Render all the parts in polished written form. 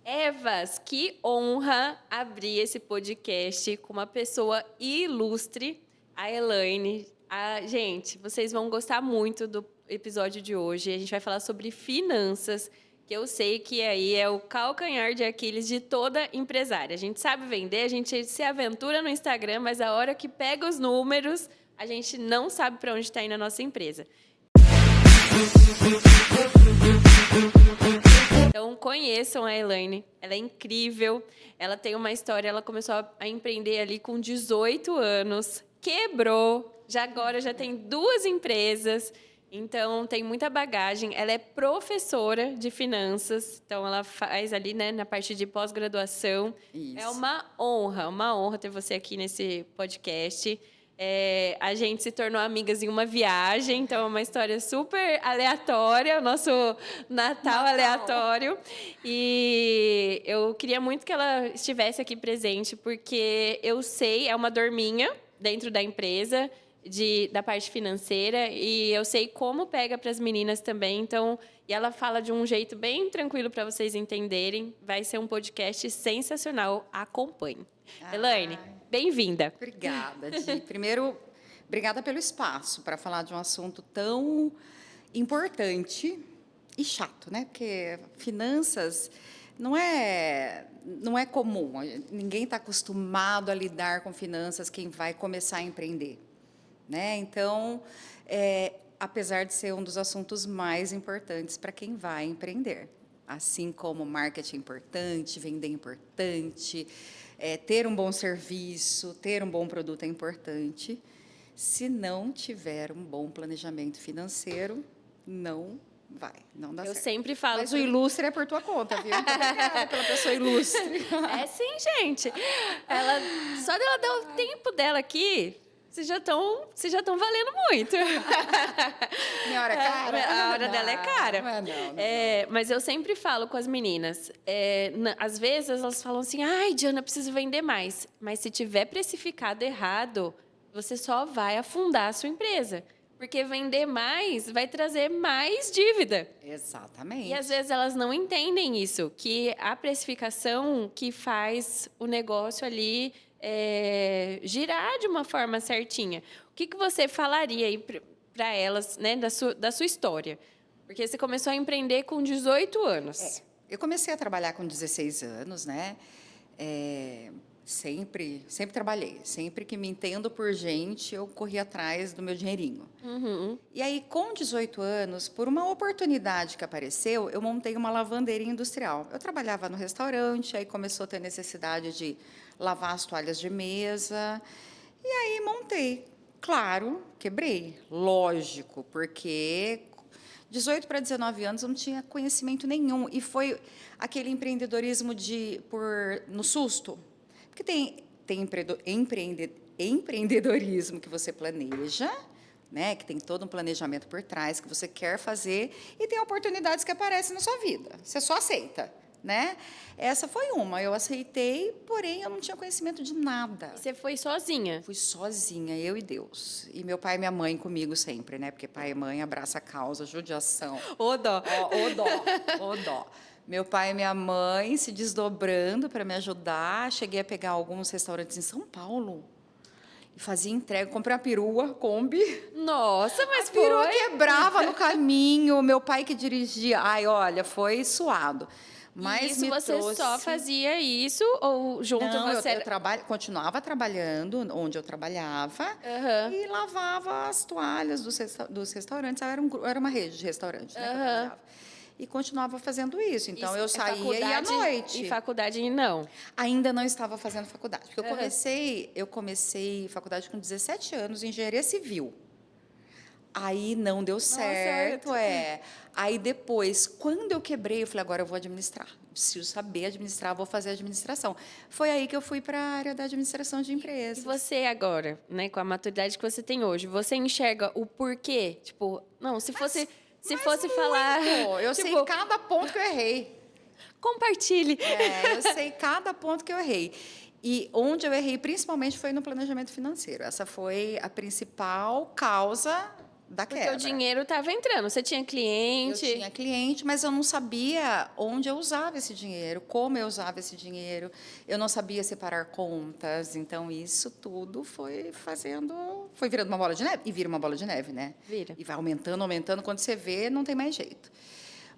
Evas, que honra abrir esse podcast com uma pessoa ilustre, a Elaine. Gente, vocês vão gostar muito do episódio de hoje. A gente vai falar sobre finanças, que eu sei que aí é o calcanhar de Aquiles de toda empresária. A gente sabe vender, a gente se aventura no Instagram, mas a hora que pega os números, a gente não sabe para onde está indo a nossa empresa. Então, conheçam a Elaine, ela é incrível, ela tem uma história, ela começou a empreender ali com 18 anos, quebrou, agora já tem 2 empresas, então tem muita bagagem. Ela é professora de finanças, então ela faz ali, né, na parte de pós-graduação. Isso. É uma honra ter você aqui nesse podcast. A gente se tornou amigas em uma viagem, então é uma história super aleatória, o nosso Natal aleatório. E eu queria muito que ela estivesse aqui presente, porque eu sei, é uma dorminha dentro da empresa, da parte financeira, e eu sei como pega para as meninas também, então, e ela fala de um jeito bem tranquilo para vocês entenderem. Vai ser um podcast sensacional, acompanhe. Elaine, bem-vinda. Obrigada, Di. Primeiro, obrigada pelo espaço para falar de um assunto tão importante e chato, né? Porque finanças não é comum. Ninguém está acostumado a lidar com finanças quem vai começar a empreender, né? Então, apesar de ser um dos assuntos mais importantes para quem vai empreender, assim como marketing é importante, vender é importante, ter um bom serviço, ter um bom produto é importante. Se não tiver um bom planejamento financeiro, não dá certo. Eu sempre falo... Mas o ilustre é por tua conta, viu? Muito obrigada pela pessoa ilustre. É sim, gente. Só dela dar o tempo dela aqui... Vocês já estão valendo muito. Minha hora é cara? A hora dela é cara. Não. Mas eu sempre falo com as meninas. Às vezes elas falam assim, ai, Diana, eu preciso vender mais. Mas se tiver precificado errado, você só vai afundar a sua empresa. Porque vender mais vai trazer mais dívida. Exatamente. E às vezes elas não entendem isso, que a precificação que faz o negócio ali... girar de uma forma certinha. O que você falaria aí para elas, né, da sua história? Porque você começou a empreender com 18 anos. Eu comecei a trabalhar com 16 anos, né? Sempre trabalhei. Sempre que me entendo por gente, eu corri atrás do meu dinheirinho. Uhum. E aí, com 18 anos, por uma oportunidade que apareceu, eu montei uma lavanderia industrial. Eu trabalhava no restaurante, aí começou a ter necessidade de lavar as toalhas de mesa. E aí, montei. Claro, quebrei. Lógico, porque 18 para 19 anos eu não tinha conhecimento nenhum. E foi aquele empreendedorismo no susto. Porque tem empreendedorismo que você planeja, né, que tem todo um planejamento por trás, que você quer fazer, e tem oportunidades que aparecem na sua vida. Você só aceita, né? Essa foi uma. Eu aceitei, porém, eu não tinha conhecimento de nada. E você foi sozinha? Fui sozinha, eu e Deus. E meu pai e minha mãe comigo sempre, né? Porque pai e mãe abraça a causa, judiação. Ô dó. Ô dó. Meu pai e minha mãe se desdobrando para me ajudar. Cheguei a pegar alguns restaurantes em São Paulo e fazia entrega. Comprei uma perua, Kombi. Nossa, mas a perua quebrava no caminho. Meu pai que dirigia. Ai, olha, foi suado. Mas isso você trouxe... só fazia isso ou junto Não, você... eu continuava trabalhando onde eu trabalhava e lavava as toalhas dos restaurantes. Era uma rede de restaurantes, né, que eu trabalhava. E continuava fazendo isso. Então, eu saía e ia à noite. E faculdade, não? Ainda não estava fazendo faculdade. Porque eu comecei faculdade com 17 anos, em engenharia civil. Aí não deu certo, Aí depois, quando eu quebrei, eu falei, agora eu vou administrar. Preciso saber administrar, vou fazer administração. Foi aí que eu fui para a área da administração de empresas. E você agora, né, com a maturidade que você tem hoje, você enxerga o porquê? Tipo, não, se fosse falar... Eu sei cada ponto que eu errei. Compartilhe. Eu sei cada ponto que eu errei. E onde eu errei, principalmente, foi no planejamento financeiro. Essa foi a principal causa da Porque quebra. o dinheiro estava entrando, você tinha Eu cliente. tinha cliente, mas eu não sabia onde eu usava esse dinheiro, como eu usava esse dinheiro. Eu não sabia separar contas. Então, isso tudo foi virando uma bola de neve. E vira uma bola de neve, né? Vira. E vai aumentando, aumentando. Quando você vê, não tem mais jeito.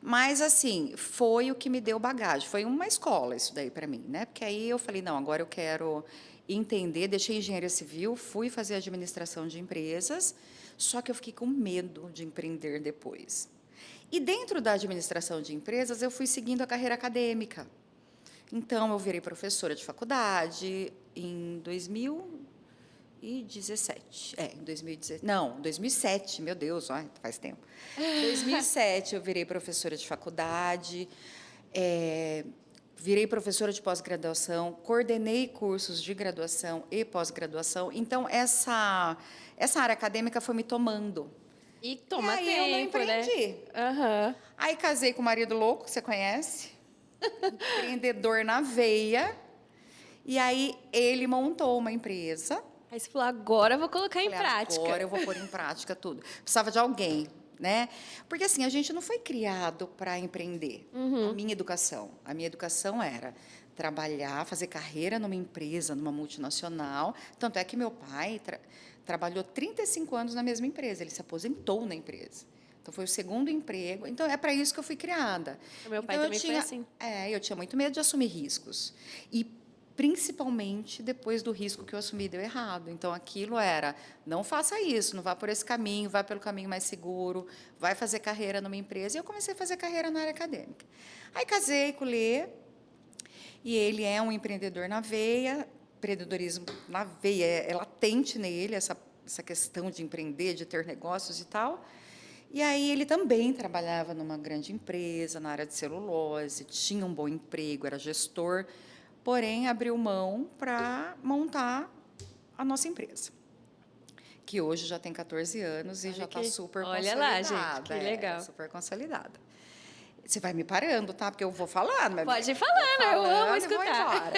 Mas, assim, foi o que me deu bagagem. Foi uma escola isso daí para mim, né? Porque aí eu falei, não, agora eu quero entender. Deixei engenharia civil, fui fazer administração de empresas, só que eu fiquei com medo de empreender depois. E dentro da administração de empresas, eu fui seguindo a carreira acadêmica. Então, eu virei professora de faculdade em 2017. Em 2017. Não, 2007, meu Deus, faz tempo. 2007, eu virei professora de faculdade, virei professora de pós-graduação, coordenei cursos de graduação e pós-graduação. Então, essa área acadêmica foi me tomando. E toma aí tempo, eu não empreendi. né? Aham. Aí casei com o marido louco, que você conhece, empreendedor na veia. E aí ele montou uma empresa. Aí você falou, agora eu vou colocar em Falei, prática. agora eu vou pôr em prática tudo. Precisava de alguém, né? Porque assim, a gente não foi criado para empreender. A minha educação era trabalhar, fazer carreira numa empresa, numa multinacional. Tanto é que meu pai trabalhou 35 anos na mesma empresa, ele se aposentou na empresa. Então, foi o segundo emprego. Então, é para isso que eu fui criada. O meu pai Então, também foi assim. Eu tinha muito medo de assumir riscos. E, principalmente, depois do risco que eu assumi, deu errado. Então, aquilo era, não faça isso, não vá por esse caminho, vá pelo caminho mais seguro, vai fazer carreira numa empresa. E eu comecei a fazer carreira na área acadêmica. Aí, casei com o Lê, e ele é um empreendedor na veia, empreendedorismo na veia, é latente nele, essa questão de empreender, de ter negócios e tal. E aí ele também trabalhava numa grande empresa, na área de celulose, tinha um bom emprego, era gestor, porém abriu mão para montar a nossa empresa, que hoje já tem 14 anos e já está super olha consolidada. lá, gente, que legal. Super consolidada. Você vai me parando, tá? Porque eu vou falando. Pode ir falando, eu amo escutar.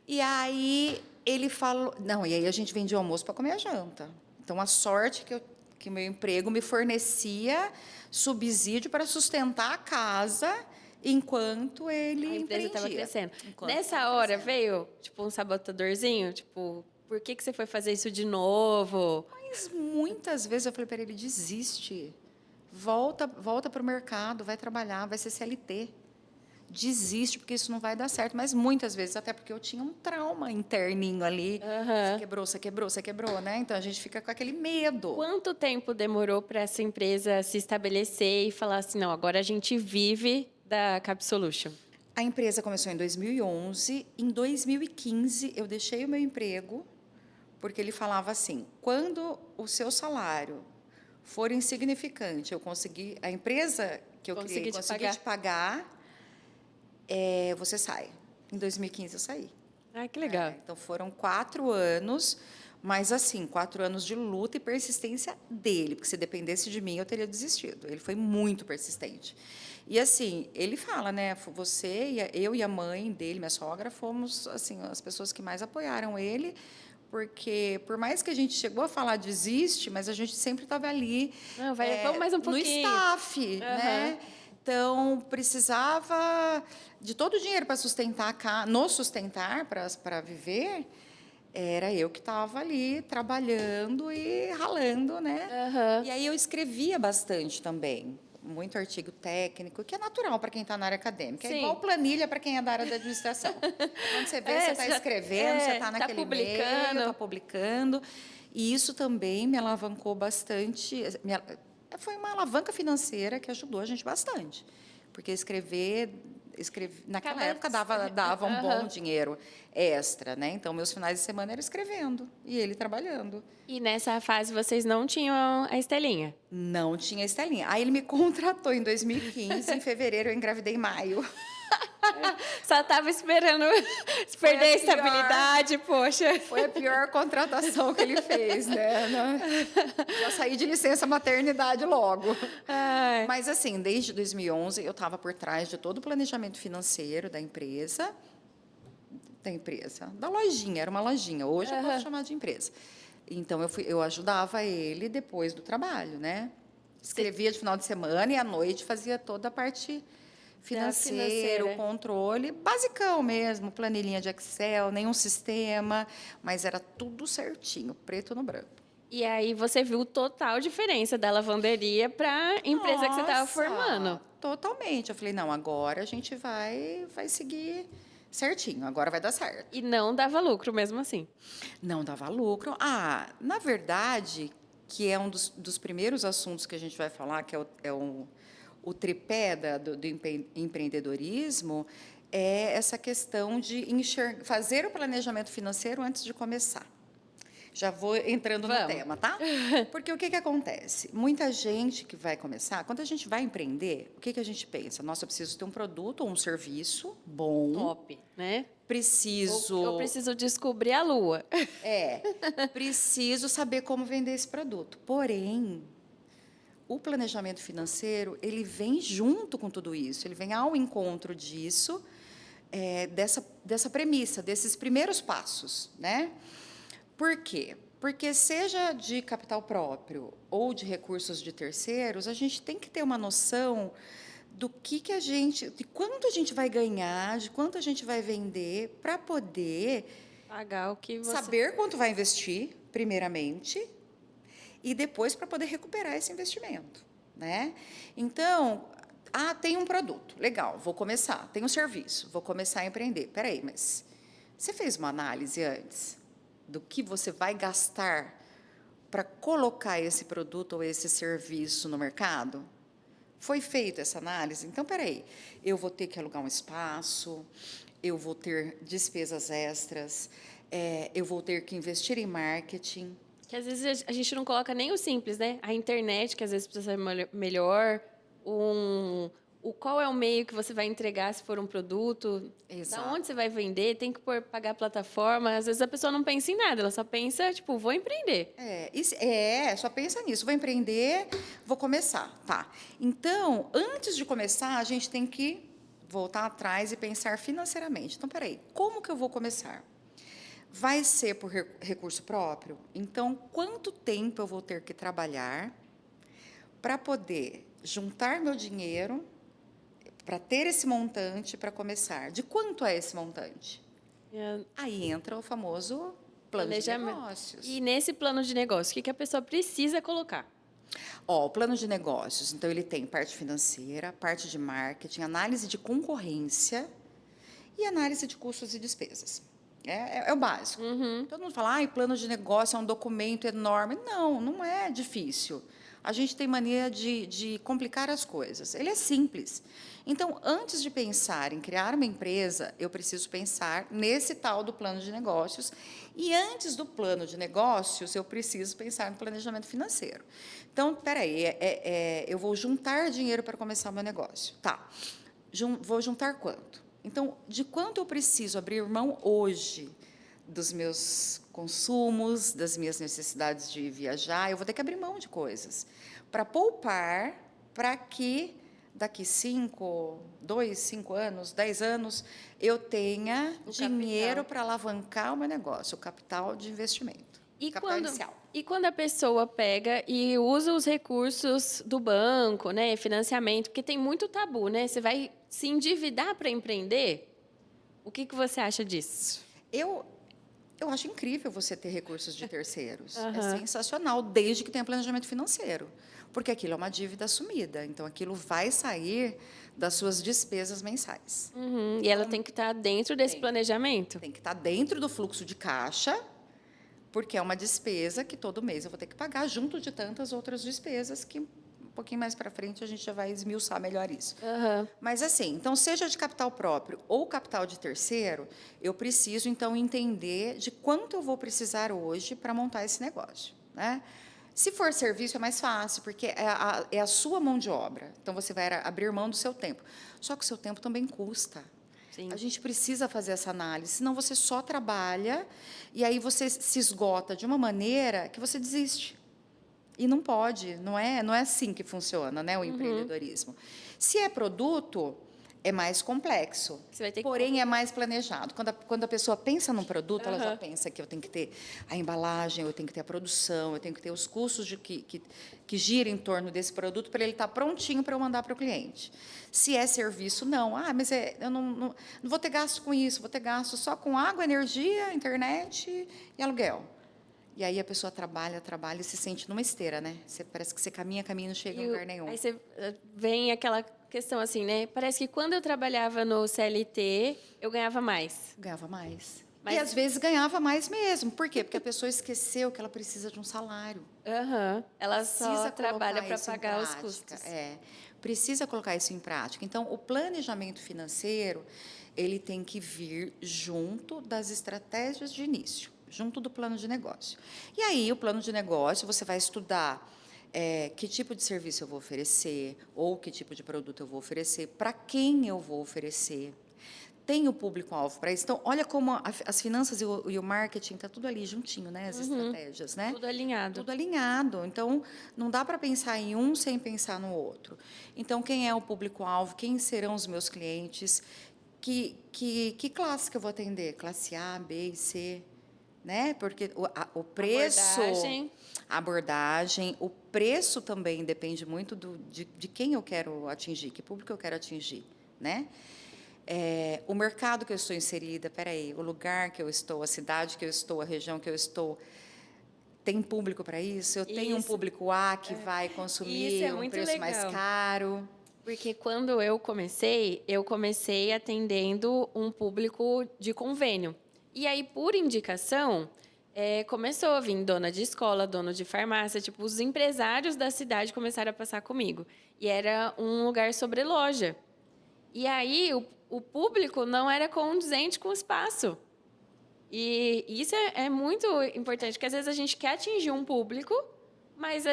E aí ele falou... Não, e aí a gente vendia almoço para comer a janta. Então, a sorte que o meu emprego me fornecia subsídio para sustentar a casa enquanto ele A empresa estava empreendia. crescendo. Nessa hora veio, tipo, um sabotadorzinho? Tipo, por que você foi fazer isso de novo? Mas muitas vezes eu falei para ele, desiste. Volta para o mercado, vai trabalhar, vai ser CLT. Desiste, porque isso não vai dar certo. Mas muitas vezes, até porque eu tinha um trauma interninho ali. Você quebrou, né? Então, a gente fica com aquele medo. Quanto tempo demorou para essa empresa se estabelecer e falar assim, não, agora a gente vive da Capsolution? A empresa começou em 2011. Em 2015, eu deixei o meu emprego, porque ele falava assim, quando o seu salário for insignificante, a empresa que eu criei conseguir te pagar, você sai. Em 2015 eu saí. Ah, que legal. Então foram 4 anos, mas assim, 4 anos de luta e persistência dele, porque se dependesse de mim eu teria desistido. Ele foi muito persistente. E assim, ele fala, né, eu e a mãe dele, minha sogra, fomos assim as pessoas que mais apoiaram ele. Porque, por mais que a gente chegou a falar desiste, mas a gente sempre estava ali. Não, vamos mais um pouquinho. No staff, né? Então, precisava de todo o dinheiro para nos sustentar, para viver. Era eu que estava ali trabalhando e ralando, né? E aí eu escrevia bastante também. Muito artigo técnico, que é natural para quem está na área acadêmica. Sim. É igual planilha para quem é da área da administração. Quando você vê, você está escrevendo, você está naquele meio, está publicando. E isso também me alavancou bastante. Foi uma alavanca financeira que ajudou a gente bastante. Porque escrever naquela época dava um bom dinheiro extra, né? Então, meus finais de semana eram escrevendo e ele trabalhando. E nessa fase vocês não tinham a Estelinha? Não tinha Estelinha. Aí ele me contratou em 2015, em fevereiro eu engravidei em maio. Só estava esperando perder a estabilidade, poxa. Foi a pior contratação que ele fez, né? Já saí de licença maternidade logo. Ai. Mas, assim, desde 2011, eu estava por trás de todo o planejamento financeiro da empresa, da lojinha, era uma lojinha. Hoje eu posso chamar de empresa. Então, eu ajudava ele depois do trabalho, né? Escrevia de final de semana e à noite fazia toda a parte financeira, o controle, basicão mesmo, planilhinha de Excel, nenhum sistema, mas era tudo certinho, preto no branco. E aí você viu total diferença da lavanderia para a empresa que você estava formando. Totalmente. Eu falei, não, agora a gente vai seguir certinho, agora vai dar certo. E não dava lucro mesmo assim. Não dava lucro. Na verdade, que é um dos primeiros assuntos que a gente vai falar, que é o tripé do empreendedorismo, é essa questão de fazer o planejamento financeiro antes de começar. Já vou entrando no tema, tá? Porque o que acontece? Muita gente que vai começar, quando a gente vai empreender, o que a gente pensa? Nossa, eu preciso ter um produto ou um serviço bom. Top, né? Eu preciso descobrir a lua. Preciso saber como vender esse produto. Porém, o planejamento financeiro, ele vem junto com tudo isso, ele vem ao encontro disso, dessa premissa, desses primeiros passos, né? Por quê? Porque seja de capital próprio ou de recursos de terceiros, a gente tem que ter uma noção do de quanto a gente vai ganhar, de quanto a gente vai vender, para poder pagar o que você... saber quanto vai investir, primeiramente, e depois para poder recuperar esse investimento, né? Então, tem um produto, legal, vou começar. Tem um serviço, vou começar a empreender. Peraí, mas você fez uma análise antes do que você vai gastar para colocar esse produto ou esse serviço no mercado? Foi feita essa análise? Então, peraí, eu vou ter que alugar um espaço, eu vou ter despesas extras, eu vou ter que investir em marketing. Que às vezes a gente não coloca nem o simples, né? A internet, que às vezes precisa ser melhor, qual é o meio que você vai entregar se for um produto, Exato. Da onde você vai vender, tem que pagar a plataforma. Às vezes a pessoa não pensa em nada, ela só pensa, tipo, vou empreender. Só pensa nisso, vou empreender, vou começar, tá. Então, antes de começar, a gente tem que voltar atrás e pensar financeiramente. Então, peraí, como que eu vou começar? Vai ser por recurso próprio? Então, quanto tempo eu vou ter que trabalhar para poder juntar meu dinheiro para ter esse montante para começar? De quanto é esse montante? Aí entra o famoso plano de negócios. E nesse plano de negócio, o que a pessoa precisa colocar? O plano de negócios, então, ele tem parte financeira, parte de marketing, análise de concorrência e análise de custos e despesas. É o básico. Todo mundo fala, plano de negócio é um documento enorme. Não, não é difícil. A gente tem mania de complicar as coisas. Ele é simples. Então, antes de pensar em criar uma empresa, eu preciso pensar nesse tal do plano de negócios. E antes do plano de negócios, eu preciso pensar no planejamento financeiro. Então, peraí, eu vou juntar dinheiro para começar o meu negócio. Tá. Vou juntar quanto? Então, de quanto eu preciso abrir mão hoje dos meus consumos, das minhas necessidades de viajar? Eu vou ter que abrir mão de coisas para poupar, para que daqui 2, 5 anos, 10 anos, eu tenha dinheiro para alavancar o meu negócio, o capital de investimento, capital inicial. E quando a pessoa pega e usa os recursos do banco, né, financiamento, porque tem muito tabu, né? Você vai se endividar para empreender? O que você acha disso? Eu acho incrível você ter recursos de terceiros. É sensacional, desde que tenha planejamento financeiro. Porque aquilo é uma dívida assumida. Então, aquilo vai sair das suas despesas mensais. E ela tem que estar dentro desse planejamento? Tem que estar dentro do fluxo de caixa, porque é uma despesa que todo mês eu vou ter que pagar, junto de tantas outras despesas que um pouquinho mais para frente a gente já vai esmiuçar melhor isso. Mas assim, então, seja de capital próprio ou capital de terceiro, eu preciso, então, entender de quanto eu vou precisar hoje para montar esse negócio, né? Se for serviço, é mais fácil, porque é a sua mão de obra. Então, você vai abrir mão do seu tempo. Só que o seu tempo também custa. Sim. A gente precisa fazer essa análise, senão você só trabalha e aí você se esgota de uma maneira que você desiste. E não pode, não é assim que funciona, né, o empreendedorismo. Se é produto, É mais complexo, Você vai ter que porém é mais planejado. Quando a pessoa pensa num produto, ela já Aham. pensa que eu tenho que ter a embalagem, eu tenho que ter a produção, eu tenho que ter os custos que giram em torno desse produto para ele estar prontinho para eu mandar para o cliente. Se é serviço, não. Ah, mas eu não vou ter gasto com isso, vou ter gasto só com água, energia, internet e aluguel. E aí a pessoa trabalha e se sente numa esteira, né? Parece que você caminha e não chega em lugar nenhum. Aí você vem aquela questão assim, né? Parece que quando eu trabalhava no CLT, eu ganhava mais. Ganhava mais. Mas- E às vezes ganhava mais mesmo. Por quê? Porque a pessoa esqueceu que ela precisa de um salário. Aham. Ela só Precisa trabalha colocar para isso em pagar os prática. custos. Precisa colocar isso em prática. Então, o planejamento financeiro, ele tem que vir junto das estratégias de início, junto do plano de negócio. E aí, o plano de negócio, você vai estudar que tipo de serviço eu vou oferecer, ou que tipo de produto eu vou oferecer, para quem eu vou oferecer. Tem o público-alvo para isso. Então, olha como as finanças e o marketing está tudo ali juntinho, né? As estratégias, né? Tudo alinhado. Tudo alinhado. Então, não dá para pensar em um sem pensar no outro. Então, quem é o público-alvo? Quem serão os meus clientes? Que classe que eu vou atender? Classe A, B e C? Né? Porque o preço... abordagem, o preço também depende muito de quem eu quero atingir, que público eu quero atingir, né? O mercado que eu estou inserida, o lugar que eu estou, a cidade que eu estou, a região que eu estou, tem público para isso? Eu tenho um público A que vai consumir um preço mais caro? Porque quando eu comecei atendendo um público de convênio. E aí, por indicação, começou a vir dona de escola, dono de farmácia, tipo, os empresários da cidade começaram a passar comigo. E era um lugar sobre loja. E aí, o público não era condizente com o espaço. E isso é muito importante, porque às vezes a gente quer atingir um público, mas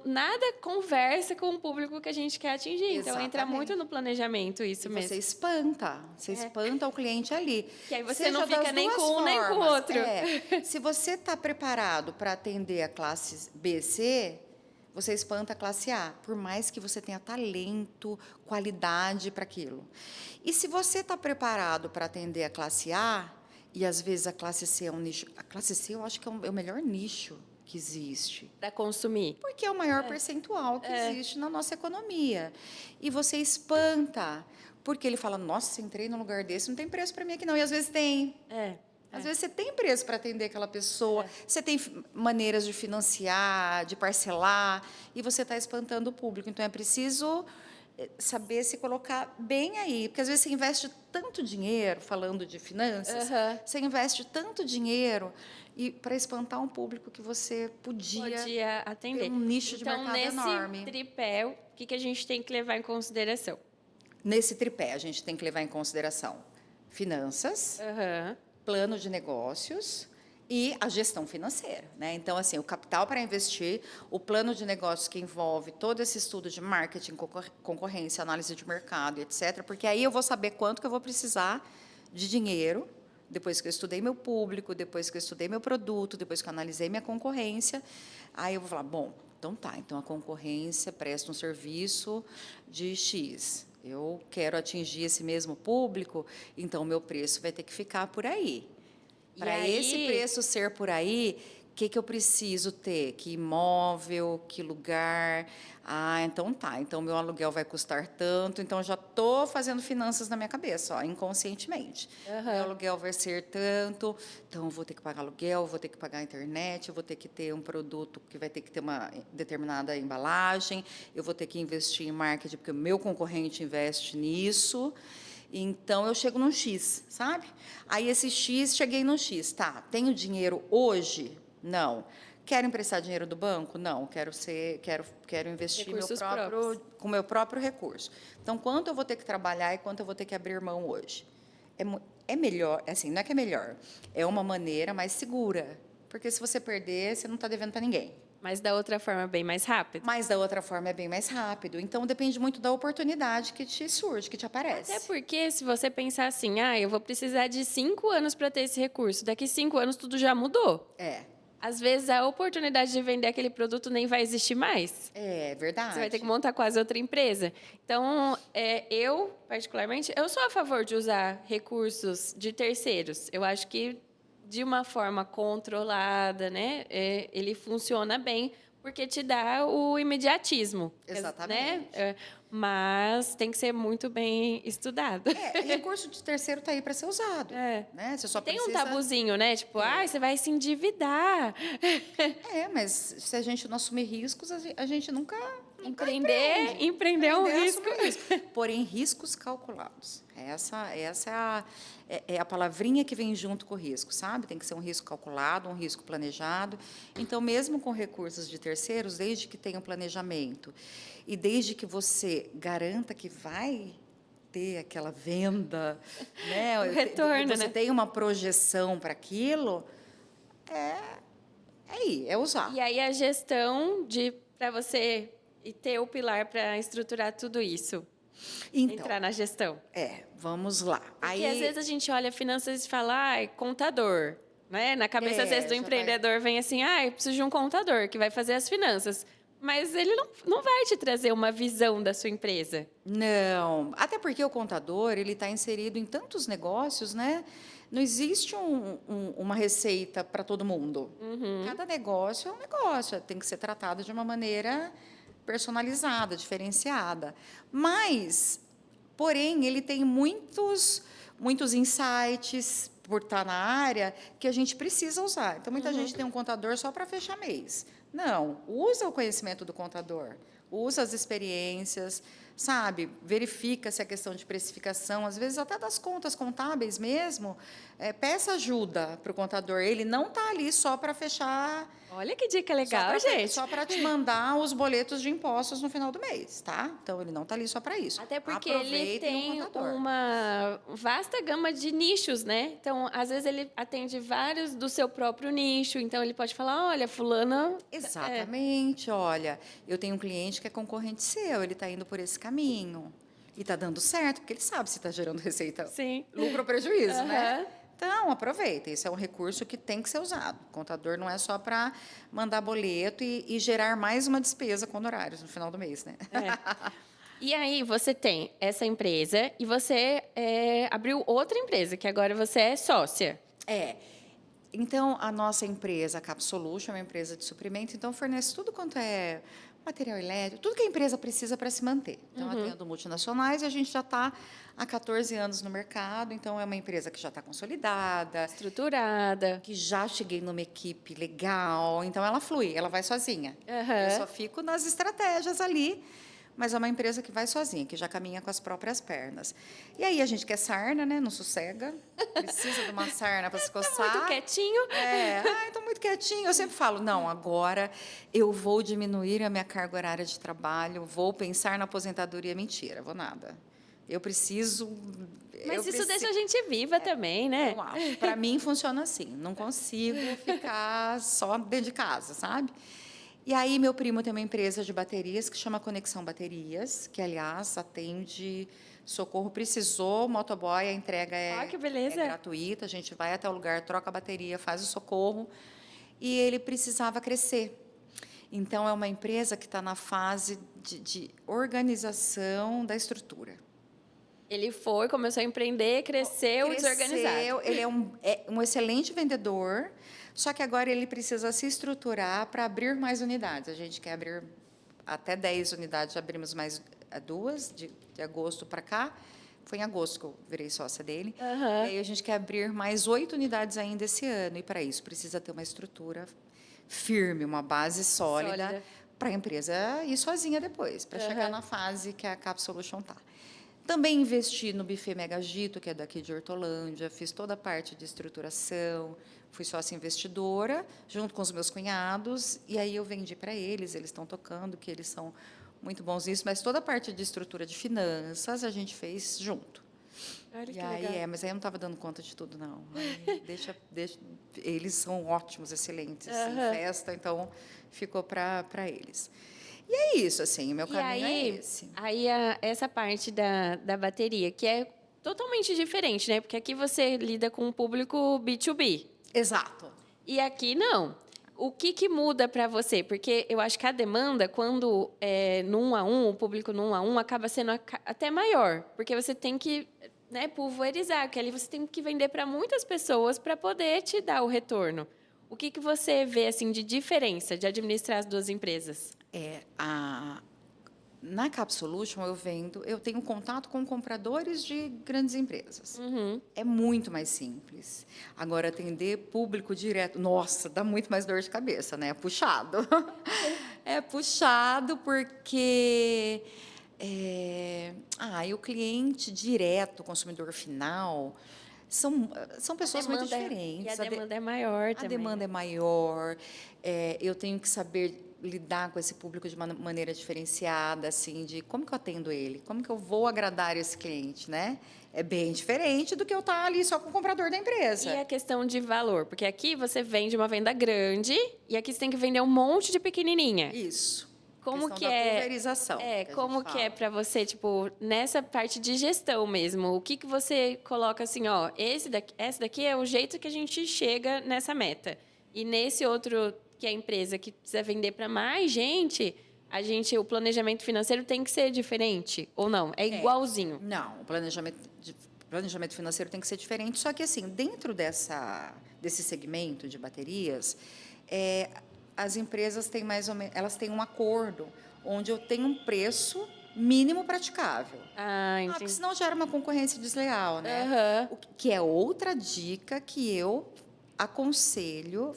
nada conversa com o público que a gente quer atingir. Exatamente. Então, entra muito no planejamento isso mesmo. Você espanta o cliente ali. Que aí você não fica nem com um nem com o outro. Se você está preparado para atender a classe B, C, você espanta a classe A, por mais que você tenha talento, qualidade para aquilo. E se você está preparado para atender a classe A, e às vezes a classe C é um nicho... A classe C eu acho que é o melhor nicho que existe. Para consumir. Porque é o maior percentual que existe na nossa economia. E você espanta, porque ele fala, nossa, entrei num lugar desse, não tem preço para mim aqui não. E às vezes tem. Às vezes você tem preço para atender aquela pessoa, você tem maneiras de financiar, de parcelar, e você está espantando o público. Então, é preciso saber se colocar bem aí. Porque, às vezes, você investe tanto dinheiro, falando de finanças, você investe tanto dinheiro para espantar um público que você podia atender. ter um nicho de mercado enorme. Nesse tripé, o que a gente tem que levar em consideração? Nesse tripé, a gente tem que levar em consideração finanças, plano de negócios e a gestão financeira, né? Então, assim, o capital para investir, o plano de negócios que envolve todo esse estudo de marketing, concorrência, análise de mercado, etc., porque aí eu vou saber quanto que eu vou precisar de dinheiro, depois que eu estudei meu público, depois que eu estudei meu produto, depois que eu analisei minha concorrência, aí eu vou falar, bom, então a concorrência presta um serviço de X. Eu quero atingir esse mesmo público, então o meu preço vai ter que ficar por aí. Para esse preço ser por aí, o que eu preciso ter? Que imóvel, que lugar? Então meu aluguel vai custar tanto, então eu já estou fazendo finanças na minha cabeça, inconscientemente. Meu aluguel vai ser tanto, então eu vou ter que pagar aluguel, vou ter que pagar a internet, eu vou ter que ter um produto que vai ter que ter uma determinada embalagem, eu vou ter que investir em marketing, porque o meu concorrente investe nisso. Então, eu chego num X, sabe? Aí, esse X, cheguei num X. Tá, tenho dinheiro hoje? Não. Quero emprestar dinheiro do banco? Não. Quero investir com meu próprio recurso. Então, quanto eu vou ter que trabalhar e quanto eu vou ter que abrir mão hoje? É melhor, assim, não é que é melhor, é uma maneira mais segura. Porque se você perder, você não está devendo para ninguém. Mas da outra forma é bem mais rápido. Então, depende muito da oportunidade que te surge, que te aparece. Até porque, se você pensar assim, eu vou precisar de 5 anos para ter esse recurso. Daqui 5 anos, tudo já mudou. às vezes a oportunidade de vender aquele produto nem vai existir mais. É verdade. Você vai ter que montar quase outra empresa. Então, eu, particularmente, eu sou a favor de usar recursos de terceiros. Eu acho que de uma forma controlada, né, ele funciona bem, porque te dá o imediatismo. Exatamente. Né? Mas tem que ser muito bem estudado. Recurso de terceiro está aí para ser usado. Né? Você só Tem precisa... um tabuzinho, né? Tipo, você vai se endividar. Mas se a gente não assumir riscos, a gente nunca Empreender é um risco. Porém, riscos calculados. Essa é a palavrinha que vem junto com o risco, sabe? Tem que ser um risco calculado, um risco planejado. Então, mesmo com recursos de terceiros, desde que tenha um planejamento e desde que você garanta que vai ter aquela venda, né? O retorno, você tem uma projeção para aquilo, é usar. E aí a gestão para você ter o pilar para estruturar tudo isso. Então, entrar na gestão. Vamos lá. Porque às vezes a gente olha finanças e fala, é contador. Né? Na cabeça, às vezes, do empreendedor vem assim, eu preciso de um contador que vai fazer as finanças. Mas ele não vai te trazer uma visão da sua empresa. Não, até porque o contador ele está inserido em tantos negócios, né? Não existe uma receita para todo mundo. Cada negócio é um negócio, tem que ser tratado de uma maneira personalizada, diferenciada. Mas, porém, ele tem muitos insights por estar na área que a gente precisa usar. Então, muita gente tem um contador só para fechar mês. Não, usa o conhecimento do contador, usa as experiências, sabe? Verifica se a questão de precificação, às vezes até das contas contábeis mesmo, peça ajuda para o contador. Ele não está ali só para fechar... Olha que dica legal, gente. Só para te mandar os boletos de impostos no final do mês, tá? Então, ele não está ali só para isso. Até porque ele tem uma vasta gama de nichos, né? Então, às vezes, ele atende vários do seu próprio nicho. Então, ele pode falar, olha, fulana... Exatamente, olha, eu tenho um cliente que é concorrente seu, ele está indo por esse caminho. E está dando certo, porque ele sabe se está gerando receita, lucro ou prejuízo, né? Então, aproveita. Esse é um recurso que tem que ser usado. O contador não é só para mandar boleto e gerar mais uma despesa com honorários no final do mês, né? E aí, você tem essa empresa e você abriu outra empresa, que agora você é sócia. Então, a nossa empresa, a Cap Solution, é uma empresa de suprimento, então fornece tudo quanto é material elétrico, tudo que a empresa precisa para se manter. Então, atendo multinacionais e a gente já está há 14 anos no mercado, então é uma empresa que já está consolidada, estruturada, que já cheguei numa equipe legal, então ela flui, ela vai sozinha. Eu só fico nas estratégias ali, mas é uma empresa que vai sozinha, que já caminha com as próprias pernas. E aí a gente quer sarna, né? Não sossega, precisa de uma sarna para se coçar. Está muito quietinho. Estou muito quietinho. Eu sempre falo, não, agora eu vou diminuir a minha carga horária de trabalho, vou pensar na aposentadoria. Mentira, vou nada. Eu preciso... Mas isso deixa a gente viva também, né? Para mim funciona assim, não consigo ficar só dentro de casa, sabe? E aí, meu primo tem uma empresa de baterias que chama Conexão Baterias, que, aliás, atende socorro. Precisou, motoboy, a entrega que beleza. é gratuita. A gente vai até o lugar, troca a bateria, faz o socorro. E ele precisava crescer. Então, é uma empresa que está na fase de organização da estrutura. Ele começou a empreender, cresceu desorganizado. Ele é um excelente vendedor, só que agora ele precisa se estruturar para abrir mais unidades. A gente quer abrir até 10 unidades, já abrimos mais 2, de agosto para cá. Foi em agosto que eu virei sócia dele. E aí a gente quer abrir mais 8 unidades ainda esse ano. E, para isso, precisa ter uma estrutura firme, uma base sólida. Para a empresa ir sozinha depois, para chegar na fase que a Cap Solution está. Também investi no Buffet Mega Agito, que é daqui de Hortolândia, fiz toda a parte de estruturação, fui sócia investidora, junto com os meus cunhados, e aí eu vendi para eles estão tocando, que eles são muito bons nisso, mas toda a parte de estrutura de finanças a gente fez junto. Olha que aí, legal. Mas aí eu não estava dando conta de tudo, não. Deixa, eles são ótimos, excelentes em festa, então ficou para eles. E é isso, assim, o meu caminho é esse. Aí, essa parte da bateria, que é totalmente diferente, né? Porque aqui você lida com o público B2B. Exato. E aqui não. O que muda para você? Porque eu acho que a demanda, quando é no 1 a 1, o público no 1 a 1 acaba sendo até maior, porque você tem que, né, pulverizar, que ali você tem que vender para muitas pessoas para poder te dar o retorno. O que você vê assim de diferença de administrar as duas empresas? Na Capsolution eu tenho contato com compradores de grandes empresas. É muito mais simples. Agora, atender público direto, nossa, dá muito mais dor de cabeça, né? É puxado. É puxado porque e o cliente direto, o consumidor final, são pessoas muito diferentes. E a demanda é maior A também. demanda é maior, eu tenho que saber lidar com esse público de uma maneira diferenciada, assim, de como que eu atendo ele, como que eu vou agradar esse cliente, né? É bem diferente do que eu estar ali só com o comprador da empresa. E a questão de valor, porque aqui você vende uma venda grande e aqui você tem que vender um monte de pequenininha. Isso. Como questão que da é? pulverização. Como que é para você, tipo, nessa parte de gestão mesmo? O que você coloca assim, ó, essa daqui é o jeito que a gente chega nessa meta. E nesse outro, que é a empresa que precisa vender para mais gente, o planejamento financeiro tem que ser diferente ou não? É igualzinho? Não, o planejamento financeiro tem que ser diferente, só que assim, dentro desse segmento de baterias, as empresas têm elas têm um acordo onde eu tenho um preço mínimo praticável. Entendi. Porque senão gera uma concorrência desleal, né? Que é outra dica que eu aconselho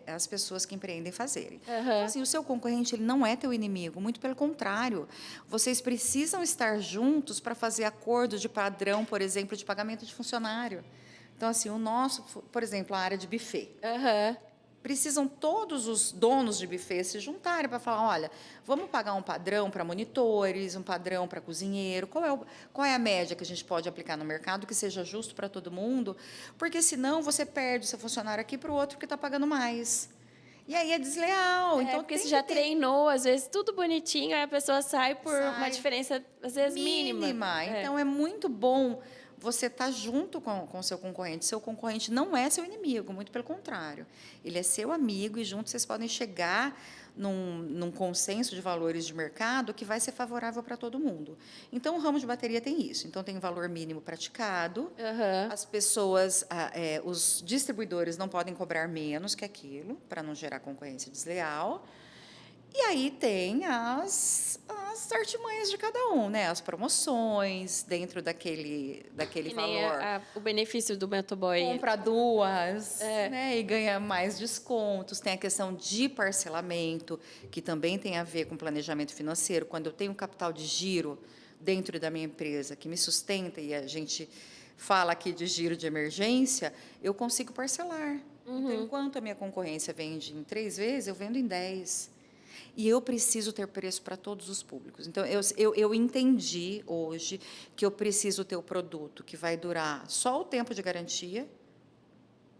as pessoas que empreendem fazerem. Então, assim, o seu concorrente ele não é teu inimigo, muito pelo contrário. Vocês precisam estar juntos para fazer acordos de padrão, por exemplo, de pagamento de funcionário. Então, assim, o nosso, por exemplo, a área de buffet. Precisam todos os donos de buffet se juntarem para falar, olha, vamos pagar um padrão para monitores, um padrão para cozinheiro, qual é a média que a gente pode aplicar no mercado que seja justo para todo mundo, porque senão você perde o seu funcionário aqui para o outro que está pagando mais. E aí é desleal. Então, porque você já treinou, às vezes, tudo bonitinho, aí a pessoa sai por uma diferença, às vezes, mínima. Então, é muito bom você estar junto com o seu concorrente. Seu concorrente não é seu inimigo, muito pelo contrário. Ele é seu amigo e juntos vocês podem chegar num consenso de valores de mercado que vai ser favorável para todo mundo. Então, o ramo de bateria tem isso. Então, tem valor mínimo praticado. As pessoas, os distribuidores não podem cobrar menos que aquilo, para não gerar concorrência desleal. E aí tem as artimanhas de cada um, né? As promoções dentro daquele valor. O benefício do motoboy. Compra duas, né? E ganha mais descontos. Tem a questão de parcelamento, que também tem a ver com planejamento financeiro. Quando eu tenho um capital de giro dentro da minha empresa que me sustenta, e a gente fala aqui de giro de emergência, eu consigo parcelar. Então, enquanto a minha concorrência vende em 3 vezes, eu vendo em 10. E eu preciso ter preço para todos os públicos. Então, eu entendi hoje que eu preciso ter o produto que vai durar só o tempo de garantia.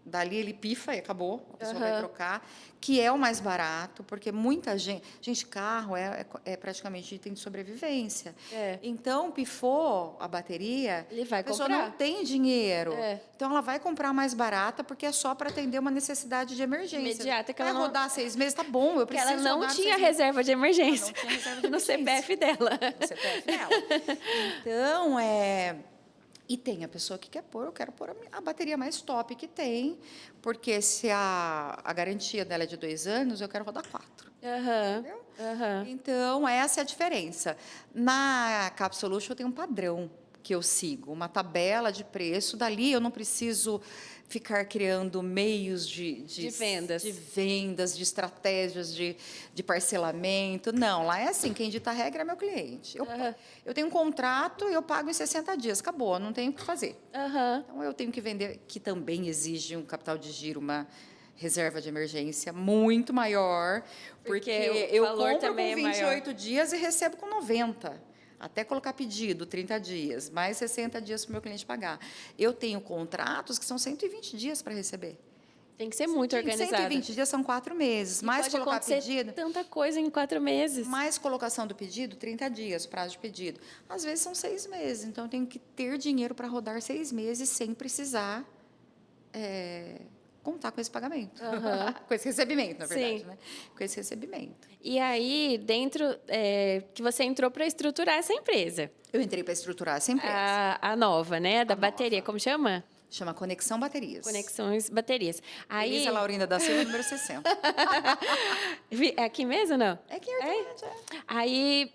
Dali ele pifa e acabou, a pessoa vai trocar, que é o mais barato, porque muita gente... Gente, carro é praticamente item de sobrevivência. Então, pifou a bateria, ele vai a pessoa comprar. não tem dinheiro. Então, ela vai comprar mais barata, porque é só para atender uma necessidade de emergência. Imediata. Que vai rodar 6 meses, tá bom, eu preciso ela não rodar tinha 6 meses. reserva de emergência. Ela não tinha reserva de no emergência. CPF dela. No CPF dela. Então, E tem a pessoa que quer pôr, eu quero pôr a bateria mais top que tem, porque se a garantia dela é de 2 anos, eu quero rodar 4. Entendeu? Então, essa é a diferença. Na Capsolution, eu tenho um padrão que eu sigo, uma tabela de preço. Dali, eu não preciso ficar criando meios de vendas, de estratégias de parcelamento. Não, lá é assim, quem dita a regra é meu cliente. Eu tenho um contrato e eu pago em 60 dias, acabou, não tenho o que fazer. Então, eu tenho que vender, que também exige um capital de giro, uma reserva de emergência muito maior, porque eu compro com 28 dias e recebo com 90. Até colocar pedido, 30 dias, mais 60 dias para o meu cliente pagar. Eu tenho contratos que são 120 dias para receber. Tem que ser muito organizado. 120 dias são 4 meses. Mais pode colocar pedido. Tanta coisa em 4 meses. Mais colocação do pedido, 30 dias, prazo de pedido. Às vezes são 6 meses. Então, eu tenho que ter dinheiro para rodar 6 meses sem precisar contar com esse pagamento. Aham. Com esse recebimento, na verdade, Sim. né? Com esse recebimento. E aí, dentro que você entrou para estruturar essa empresa, Eu entrei para estruturar essa empresa. a nova, né? Da A bateria, nova. como chama? Chama Conexão Baterias. Conexões Baterias. Aí, Elisa Laurinda da Silva, número 60. É aqui mesmo, não? É que é. Aí,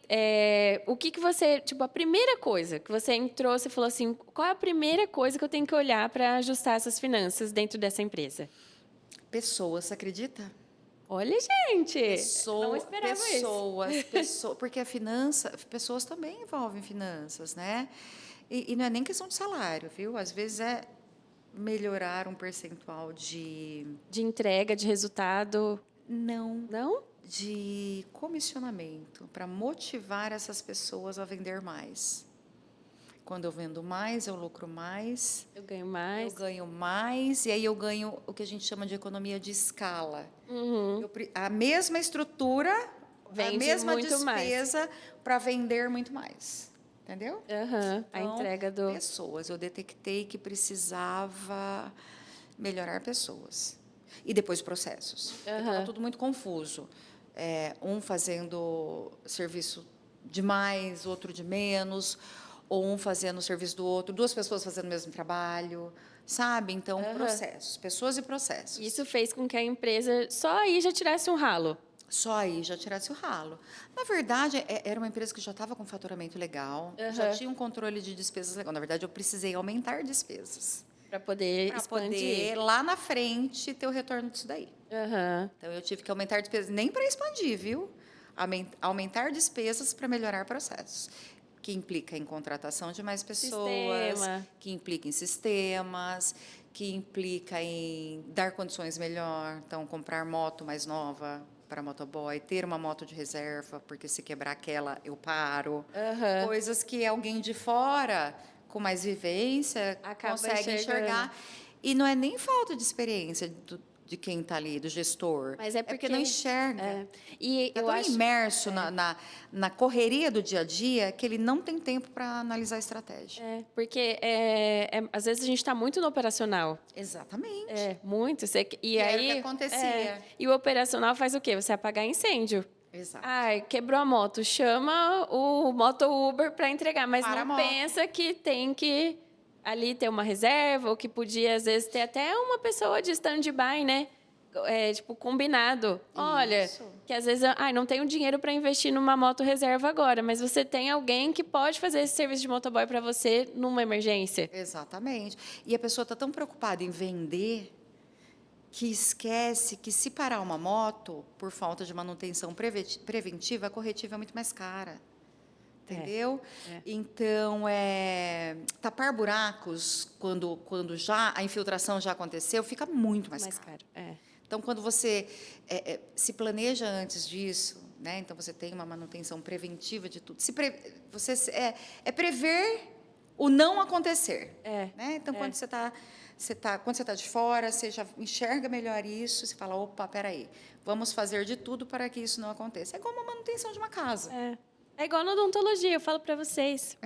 o que que você... Tipo, a primeira coisa que você entrou, você falou assim, qual é a primeira coisa que eu tenho que olhar para ajustar essas finanças dentro dessa empresa? Pessoas, você acredita? Olha, gente! Não esperava isso. Porque a finança, pessoas também envolvem finanças, né? E não é nem questão de salário, viu? Às vezes é melhorar um percentual De entrega, de resultado, não, não? de comissionamento, para motivar essas pessoas a vender mais. Quando eu vendo mais, eu lucro mais, Eu ganho mais. eu ganho mais, e aí eu ganho o que a gente chama de economia de escala. Uhum. A mesma estrutura, Vende a mesma muito mais. despesa para vender muito mais. Entendeu? Aham, a Então, entrega do... pessoas. Eu detectei que precisava melhorar pessoas. E depois processos. Estava tudo muito confuso. Um fazendo serviço de mais, outro de menos, ou um fazendo o serviço do outro, duas pessoas fazendo o mesmo trabalho, sabe? Então, processos, pessoas e processos. Isso fez com que a empresa só aí já tirasse um ralo. Só aí já tirasse o ralo. Na verdade, era uma empresa que já estava com faturamento legal, já tinha um controle de despesas legal. Na verdade, eu precisei aumentar despesas. Para poder Para expandir. poder, lá na frente, ter o retorno disso daí. Aham. Então, eu tive que aumentar despesas, nem para expandir, viu? Aumentar despesas para melhorar processos. Que implica em contratação de mais pessoas, Sistema. que implica em sistemas, que implica em dar condições melhor. Então, comprar moto mais nova para motoboy, ter uma moto de reserva, porque se quebrar aquela, eu paro. Aham. Coisas que alguém de fora, com mais vivência, Acaba consegue enxergando. enxergar. E não é nem falta de experiência de quem está ali, do gestor. Mas é porque porque não enxerga. E Está eu tão acho... imerso na correria do dia a dia que ele não tem tempo para analisar a estratégia. Porque às vezes a gente está muito no operacional. Exatamente. Muito. E era o aí, que acontecia. E o operacional faz o quê? Você apagar incêndio. Exato. Ai, quebrou a moto. Chama o moto Uber para entregar, mas Para a não moto. pensa que tem que ali ter uma reserva, ou que podia, às vezes, ter até uma pessoa de stand-by, né? Tipo, combinado. Olha, Isso. que às vezes, não tenho dinheiro para investir numa moto reserva agora, mas você tem alguém que pode fazer esse serviço de motoboy para você numa emergência. Exatamente. E a pessoa está tão preocupada em vender que esquece que se parar uma moto por falta de manutenção preventiva, a corretiva é muito mais cara. Entendeu? Então, tapar buracos, quando já a infiltração já aconteceu, fica muito mais caro. Então, quando você se planeja antes disso, né? Então, você tem uma manutenção preventiva de tudo. Prever o não acontecer. Né? Então, quando você está de fora, você já enxerga melhor isso, você fala, opa, peraí, vamos fazer de tudo para que isso não aconteça. É como a manutenção de uma casa. É igual na odontologia, eu falo para vocês.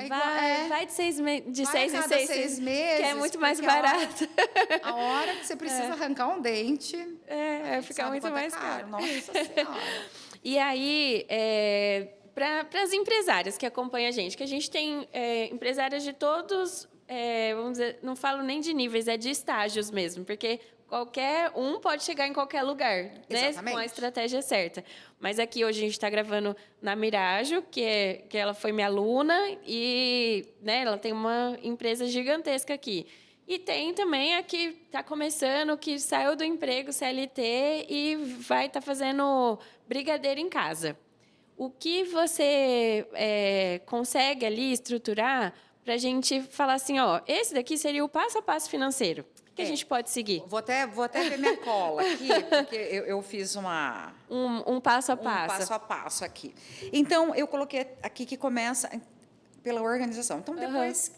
Vai de 6 em 6 meses, que é muito mais barato. A hora que você precisa arrancar um dente, fica muito mais caro. Nossa Senhora. E aí, para as empresárias que acompanham a gente, que a gente tem empresárias de todos, vamos dizer, não falo nem de níveis, é de estágios mesmo, porque qualquer um pode chegar em qualquer lugar, né? Com a estratégia certa. Mas aqui hoje a gente está gravando na Mirajo, que ela foi minha aluna e, né, ela tem uma empresa gigantesca aqui. E tem também a que está começando, que saiu do emprego CLT e vai estar fazendo brigadeiro em casa. O que você consegue ali estruturar para a gente falar assim, esse daqui seria o passo a passo financeiro que a gente pode seguir? Vou até ver minha cola aqui, porque eu fiz um passo a passo. Um passo a passo aqui. Então, eu coloquei aqui que começa pela organização. Então,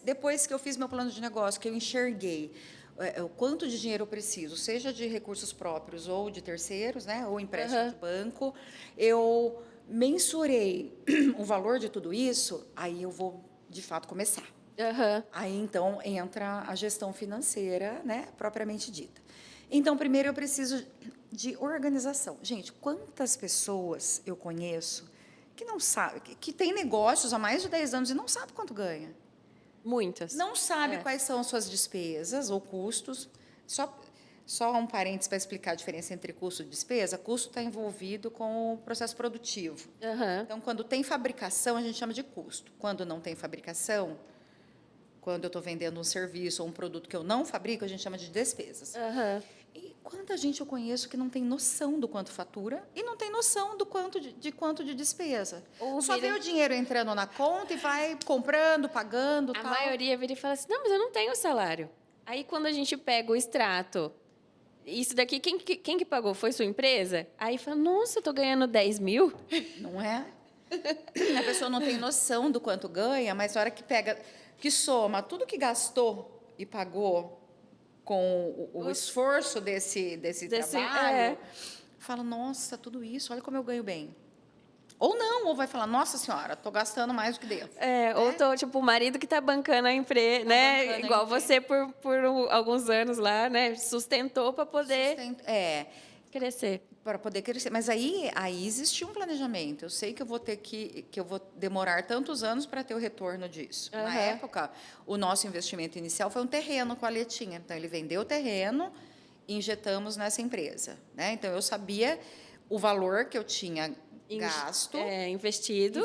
depois que eu fiz meu plano de negócio, que eu enxerguei o quanto de dinheiro eu preciso, seja de recursos próprios ou de terceiros, né, ou empréstimo de banco, eu mensurei o valor de tudo isso, aí eu vou, de fato, começar. Aham. Aí, então, entra a gestão financeira, né, propriamente dita. Então, primeiro eu preciso de organização. Gente, quantas pessoas eu conheço que não sabem, que têm negócios há mais de 10 anos e não sabem quanto ganha? Muitas. Não sabe É. quais são suas despesas ou custos. Só, só um parênteses para explicar a diferença entre custo e despesa. Custo está envolvido com o processo produtivo. Aham. Então, quando tem fabricação, a gente chama de custo. Quando não tem fabricação, quando eu estou vendendo um serviço ou um produto que eu não fabrico, a gente chama de despesas. Aham. E quanta gente eu conheço que não tem noção do quanto fatura e não tem noção do quanto de despesa. Ou Só vê vira- o dinheiro entrando na conta e vai comprando, pagando, A tal. maioria vira e fala assim: não, mas eu não tenho salário. Aí quando a gente pega o extrato, isso daqui, quem que pagou? Foi sua empresa? Aí fala: nossa, eu tô ganhando 10 mil? Não é? A pessoa não tem noção do quanto ganha, mas na hora que pega, que soma tudo que gastou e pagou com o esforço desse trabalho, fala, nossa, tudo isso, olha como eu ganho bem. Ou não, ou vai falar, nossa senhora, estou gastando mais do que devo. Ou tô, tipo, o marido que tá bancando a empresa, né? bancando a Igual empresa. você alguns anos lá, né? Sustentou para poder crescer. Para poder crescer. Mas aí existe um planejamento. Eu sei que eu vou ter que eu vou demorar tantos anos para ter o retorno disso. Na Aham. época, o nosso investimento inicial foi um terreno com a Letinha. Então, ele vendeu o terreno e injetamos nessa empresa, né? Então, eu sabia o valor que eu tinha gasto, Investido.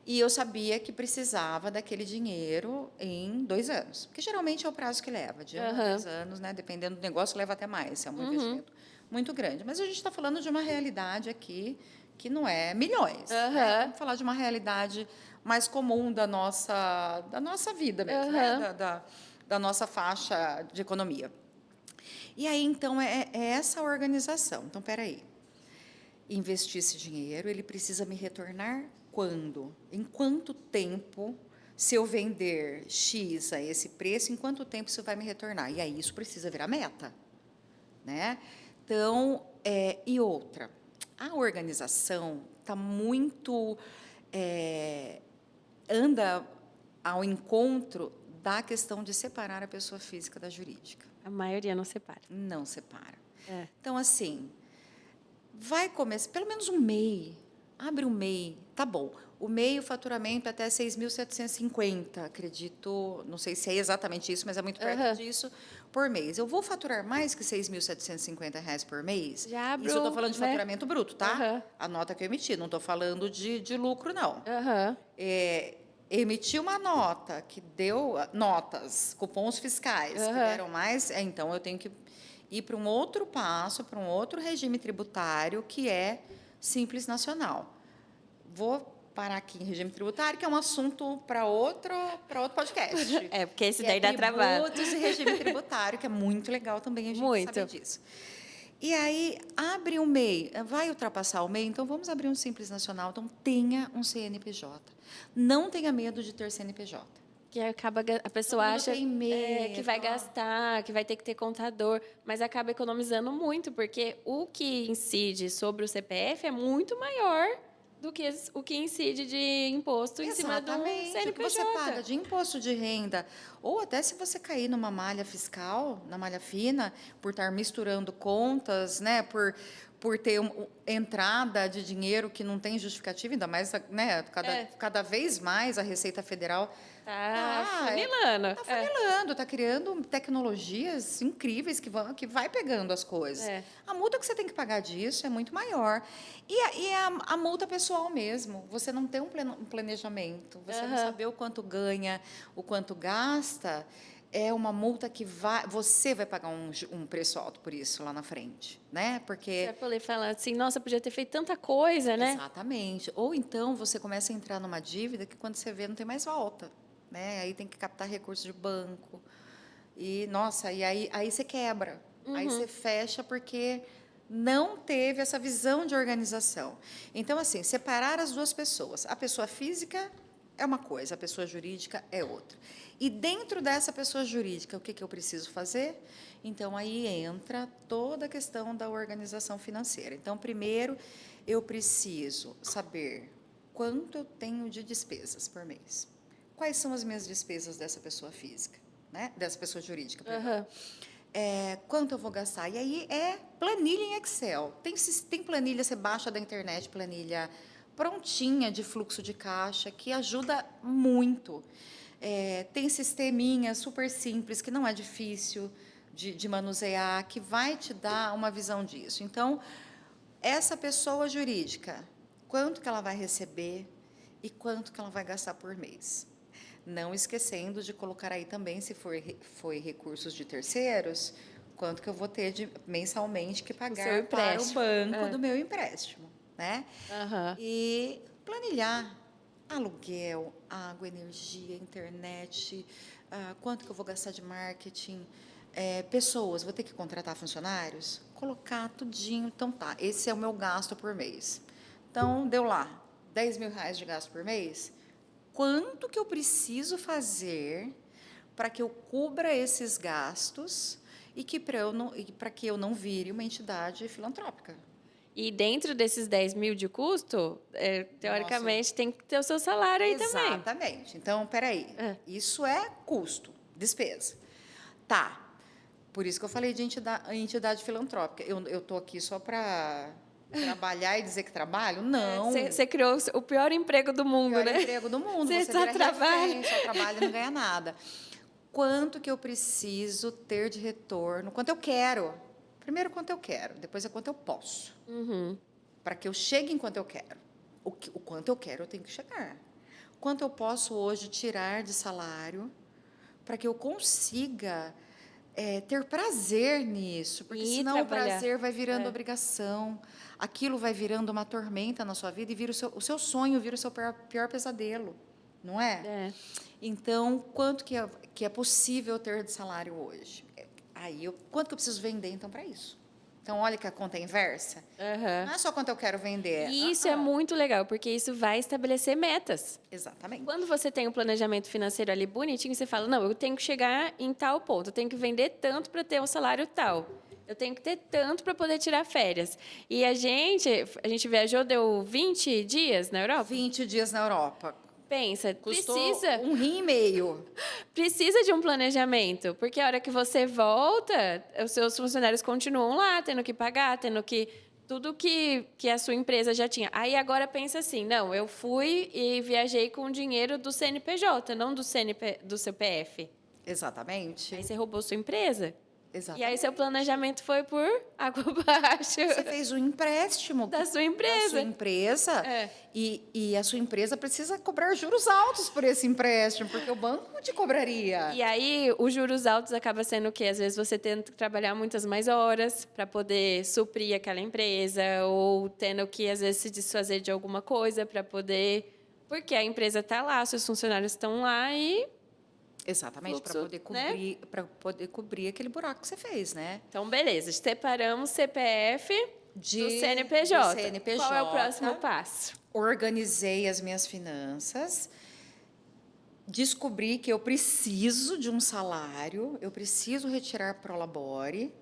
e eu sabia que precisava daquele dinheiro em 2 anos. Porque geralmente é o prazo que leva, de 1 a 2 anos, né? Dependendo do negócio, leva até mais. É um investimento muito grande. Mas a gente está falando de uma realidade aqui que não é milhões. Né? Vamos falar de uma realidade mais comum da nossa vida mesmo, né? Da nossa faixa de economia. E aí, então, é essa organização. Então, espera aí. Investir esse dinheiro, ele precisa me retornar quando? Em quanto tempo, se eu vender X a esse preço, em quanto tempo isso vai me retornar? E aí, isso precisa virar meta, né? Então, e outra, a organização está muito, anda ao encontro da questão de separar a pessoa física da jurídica. A maioria não separa. Não separa. Então, assim, vai começar, pelo menos um MEI, abre um MEI, tá bom. O MEI, o faturamento é até 6.750, acredito, não sei se é exatamente isso, mas é muito perto disso, por mês. Eu vou faturar mais que R$ 6.750 por mês? Já abro, isso eu estou falando de né? faturamento bruto, tá? A nota que eu emiti, não estou falando de lucro, não. Emitir uma nota que deu notas, cupons fiscais, que deram mais, então eu tenho que ir para um outro passo, para um outro regime tributário, que é Simples Nacional. Vou parar aqui em regime tributário, que é um assunto para outro podcast. Porque esse daí dá trabalho. Tributos e regime tributário, que é muito legal também a gente saber disso. E aí, abre um MEI, vai ultrapassar o MEI, então vamos abrir um Simples Nacional, então tenha um CNPJ. Não tenha medo de ter CNPJ. Que acaba, a pessoa acha que vai gastar, que vai ter que ter contador, mas acaba economizando muito, porque o que incide sobre o CPF é muito maior do que o que incide de imposto em cima do CNPJ. O que você paga de imposto de renda, ou até se você cair numa malha fiscal, na malha fina, por estar misturando contas, né, por ter entrada de dinheiro que não tem justificativa, ainda mais, né, cada vez mais a Receita Federal funilando. Está funilando, está criando tecnologias incríveis que vai pegando as coisas. A multa que você tem que pagar disso é muito maior. E a multa pessoal mesmo. Você não tem um planejamento, você não saber o quanto ganha, o quanto gasta, é uma multa que você vai pagar um preço alto por isso lá na frente, né? Porque você vai poder falar assim, nossa, podia ter feito tanta coisa, né? Exatamente. Ou então você começa a entrar numa dívida que quando você vê não tem mais volta, né? Aí tem que captar recursos de banco. E nossa, e aí você quebra. Aí você fecha porque não teve essa visão de organização. Então, assim, separar as duas pessoas. A pessoa física é uma coisa, a pessoa jurídica é outra. E dentro dessa pessoa jurídica, o que eu preciso fazer? Então, aí entra toda a questão da organização financeira. Então, primeiro, eu preciso saber quanto eu tenho de despesas por mês, quais são as minhas despesas dessa pessoa física, né? Dessa pessoa jurídica, perdão. Aham. Quanto eu vou gastar? E aí é planilha em Excel. Tem planilha, você baixa da internet, planilha prontinha de fluxo de caixa, que ajuda muito. Tem sisteminha super simples, que não é difícil de manusear, que vai te dar uma visão disso. Então, essa pessoa jurídica, quanto que ela vai receber e quanto que ela vai gastar por mês? Não esquecendo de colocar aí também, se foi recursos de terceiros, quanto que eu vou ter mensalmente que seu pagar para o empréstimo. banco do meu empréstimo, né? Aham. E planilhar aluguel, água, energia, internet, quanto que eu vou gastar de marketing, pessoas, vou ter que contratar funcionários, colocar tudinho. Então tá, esse é o meu gasto por mês. Então, deu lá, R$ 10.000 de gasto por mês. Quanto que eu preciso fazer para que eu cubra esses gastos e para que eu não vire uma entidade filantrópica? E dentro desses 10 mil de custo, teoricamente, tem que ter o seu salário aí também. Exatamente. Então, peraí, isso é custo, despesa. Tá, por isso que eu falei de entidade filantrópica. Eu estou aqui só para trabalhar e dizer que trabalho? Não. Você criou o pior emprego do mundo, Pior né? emprego do mundo. Você só vira trabalha. refém, só trabalha e não ganha nada. Quanto que eu preciso ter de retorno? Quanto eu quero? Primeiro, quanto eu quero. Depois é quanto eu posso. Uhum. Para que eu chegue em quanto eu quero. O quanto eu quero, eu tenho que chegar. Quanto eu posso hoje tirar de salário para que eu consiga ter prazer nisso, porque E senão trabalhar. o prazer vai virando obrigação, aquilo vai virando uma tormenta na sua vida e vira o seu sonho, vira o seu pior pesadelo, não é? É. Então, quanto que é possível ter de salário hoje? Quanto que eu preciso vender, então, para isso? Então, olha que a conta é inversa. Aham. Não é só quanto eu quero vender. E isso é muito legal, porque isso vai estabelecer metas. Exatamente. Quando você tem um planejamento financeiro ali bonitinho, você fala, não, eu tenho que chegar em tal ponto, eu tenho que vender tanto para ter um salário tal. Eu tenho que ter tanto para poder tirar férias. E a gente viajou, deu 20 dias na Europa? 20 dias na Europa. Pensa, Custou precisa R$ 1,5. precisa de um planejamento, porque a hora que você volta, os seus funcionários continuam lá, tendo que pagar, tendo que tudo que a sua empresa já tinha. Aí agora pensa assim, não, eu fui e viajei com o dinheiro do CNPJ, não do CPF. Exatamente. Aí você roubou sua empresa. Exatamente. E aí seu planejamento foi por água abaixo. Você fez um empréstimo Da sua empresa. Da sua empresa. É. E a sua empresa precisa cobrar juros altos por esse empréstimo, porque o banco não te cobraria. E aí, os juros altos acaba sendo o quê? Às vezes você tendo que trabalhar muitas mais horas para poder suprir aquela empresa, ou tendo que, às vezes, se desfazer de alguma coisa para poder. Porque a empresa está lá, seus funcionários estão lá e. Exatamente, para Fluxo, poder cobrir, para poder cobrir aquele buraco que você fez, né? Então, beleza, separamos CPF do CNPJ. do CNPJ. Qual é o próximo passo? Organizei as minhas finanças, descobri que eu preciso de um salário, eu preciso retirar prolabore,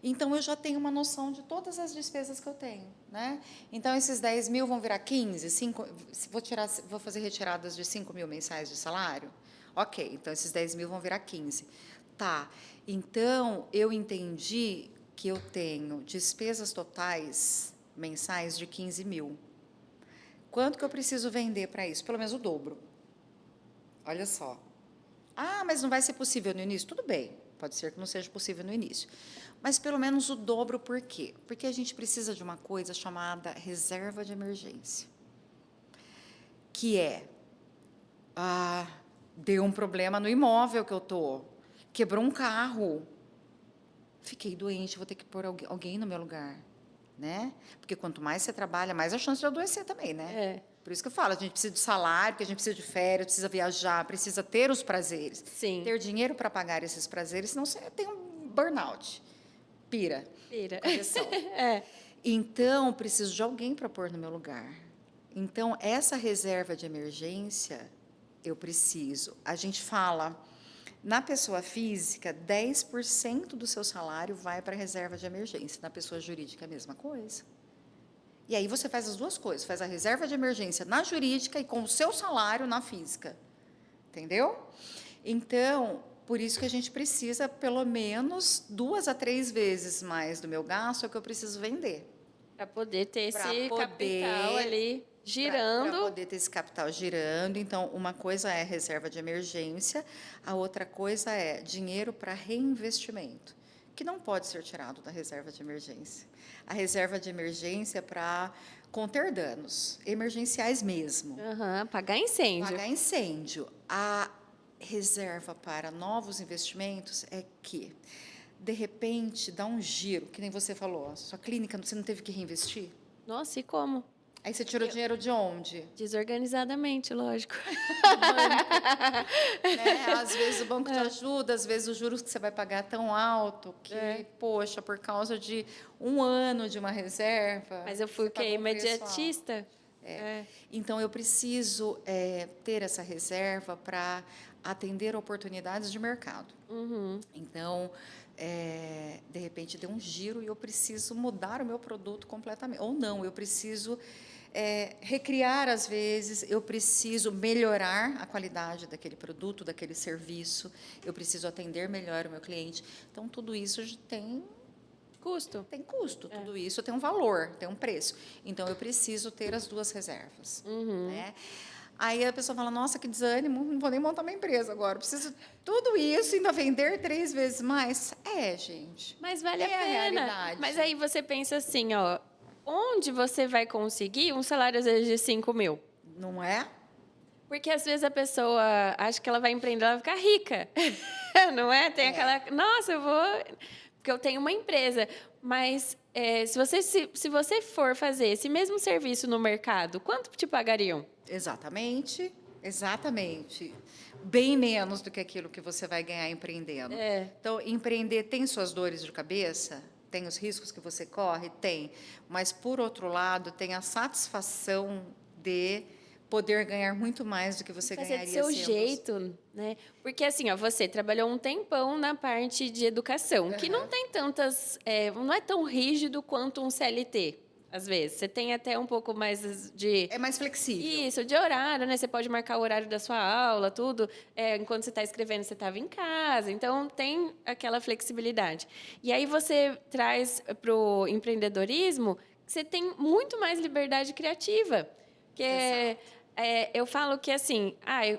então eu já tenho uma noção de todas as despesas que eu tenho, né? Então, esses 10 mil vão virar 15, vou fazer retiradas de 5 mil mensais de salário? Ok, então esses 10 mil vão virar 15. Tá, então eu entendi que eu tenho despesas totais mensais de 15 mil. Quanto que eu preciso vender para isso? Pelo menos o dobro. Olha só. Ah, mas não vai ser possível no início? Tudo bem, pode ser que não seja possível no início. Mas pelo menos o dobro, por quê? Porque a gente precisa de uma coisa chamada reserva de emergência. Que é... deu um problema no imóvel que eu tô. Quebrou um carro. Fiquei doente, vou ter que pôr alguém no meu lugar, né? Porque quanto mais você trabalha, mais a chance de adoecer também, né? É. Por isso que eu falo, a gente precisa de salário, porque a gente precisa de férias, precisa viajar, precisa ter os prazeres. Sim. Ter dinheiro para pagar esses prazeres, senão você tem um burnout. Pira. Cabeção. Então, preciso de alguém para pôr no meu lugar. Então, essa reserva de emergência, eu preciso. A gente fala, na pessoa física, 10% do seu salário vai para a reserva de emergência. Na pessoa jurídica, a mesma coisa. E aí você faz as duas coisas, faz a reserva de emergência na jurídica e com o seu salário na física. entendeu? Então, por isso que a gente precisa, pelo menos, 2 a 3 vezes mais do meu gasto é o que eu preciso vender. Para poder ter Pra esse poder- capital ali Para girando. poder ter esse capital girando. Então, uma coisa é reserva de emergência, a outra coisa é dinheiro para reinvestimento, que não pode ser tirado da reserva de emergência. A reserva de emergência é para conter danos, emergenciais mesmo. Aham, apagar incêndio. Pagar incêndio. A reserva para novos investimentos é que, de repente, dá um giro, que nem você falou, a sua clínica, você não teve que reinvestir? Nossa, e como? Aí você tirou dinheiro de onde? Desorganizadamente, lógico. Né? Às vezes o banco te ajuda, às vezes os juros que você vai pagar é tão alto que, poxa, por causa de um ano de uma reserva. Mas eu fui você o quê? pagou um preço alto. Imediatista? É. Então, eu preciso ter essa reserva para atender oportunidades de mercado. Uhum. Então, de repente, deu um giro e eu preciso mudar o meu produto completamente. Ou não, eu preciso recriar, às vezes, eu preciso melhorar a qualidade daquele produto, daquele serviço, eu preciso atender melhor o meu cliente. Então, tudo isso Custo. tem custo, tudo isso tem um valor, tem um preço. Então, eu preciso ter as 2 reservas. Né? Aí a pessoa fala, nossa, que desânimo, não vou nem montar uma empresa agora, preciso tudo isso e ainda vender 3 vezes mais. Gente. Mas vale a É a pena. realidade. Mas aí você pensa assim, ó, onde você vai conseguir um salário, às vezes, de 5 mil? Não é? Porque, às vezes, a pessoa acha que ela vai empreender, ela vai ficar rica. Não é? Tem aquela... Nossa, eu vou... Porque eu tenho uma empresa. Mas se você for fazer esse mesmo serviço no mercado, quanto te pagariam? Exatamente, exatamente. Bem menos do que aquilo que você vai ganhar empreendendo. Então, empreender tem suas dores de cabeça? Tem os riscos que você corre? Tem. Mas, por outro lado, tem a satisfação de poder ganhar muito mais do que você Fazer ganharia do seu sendo... jeito, né? Porque assim, ó, você trabalhou um tempão na parte de educação, que não tem tantas, não é tão rígido quanto um CLT, às vezes. Você tem até um pouco mais de... É mais flexível. Isso, de horário, né? Você pode marcar o horário da sua aula, tudo. Enquanto você está escrevendo, você estava em casa. Então, tem aquela flexibilidade. E aí, você traz para o empreendedorismo que você tem muito mais liberdade criativa. Que eu falo que, assim,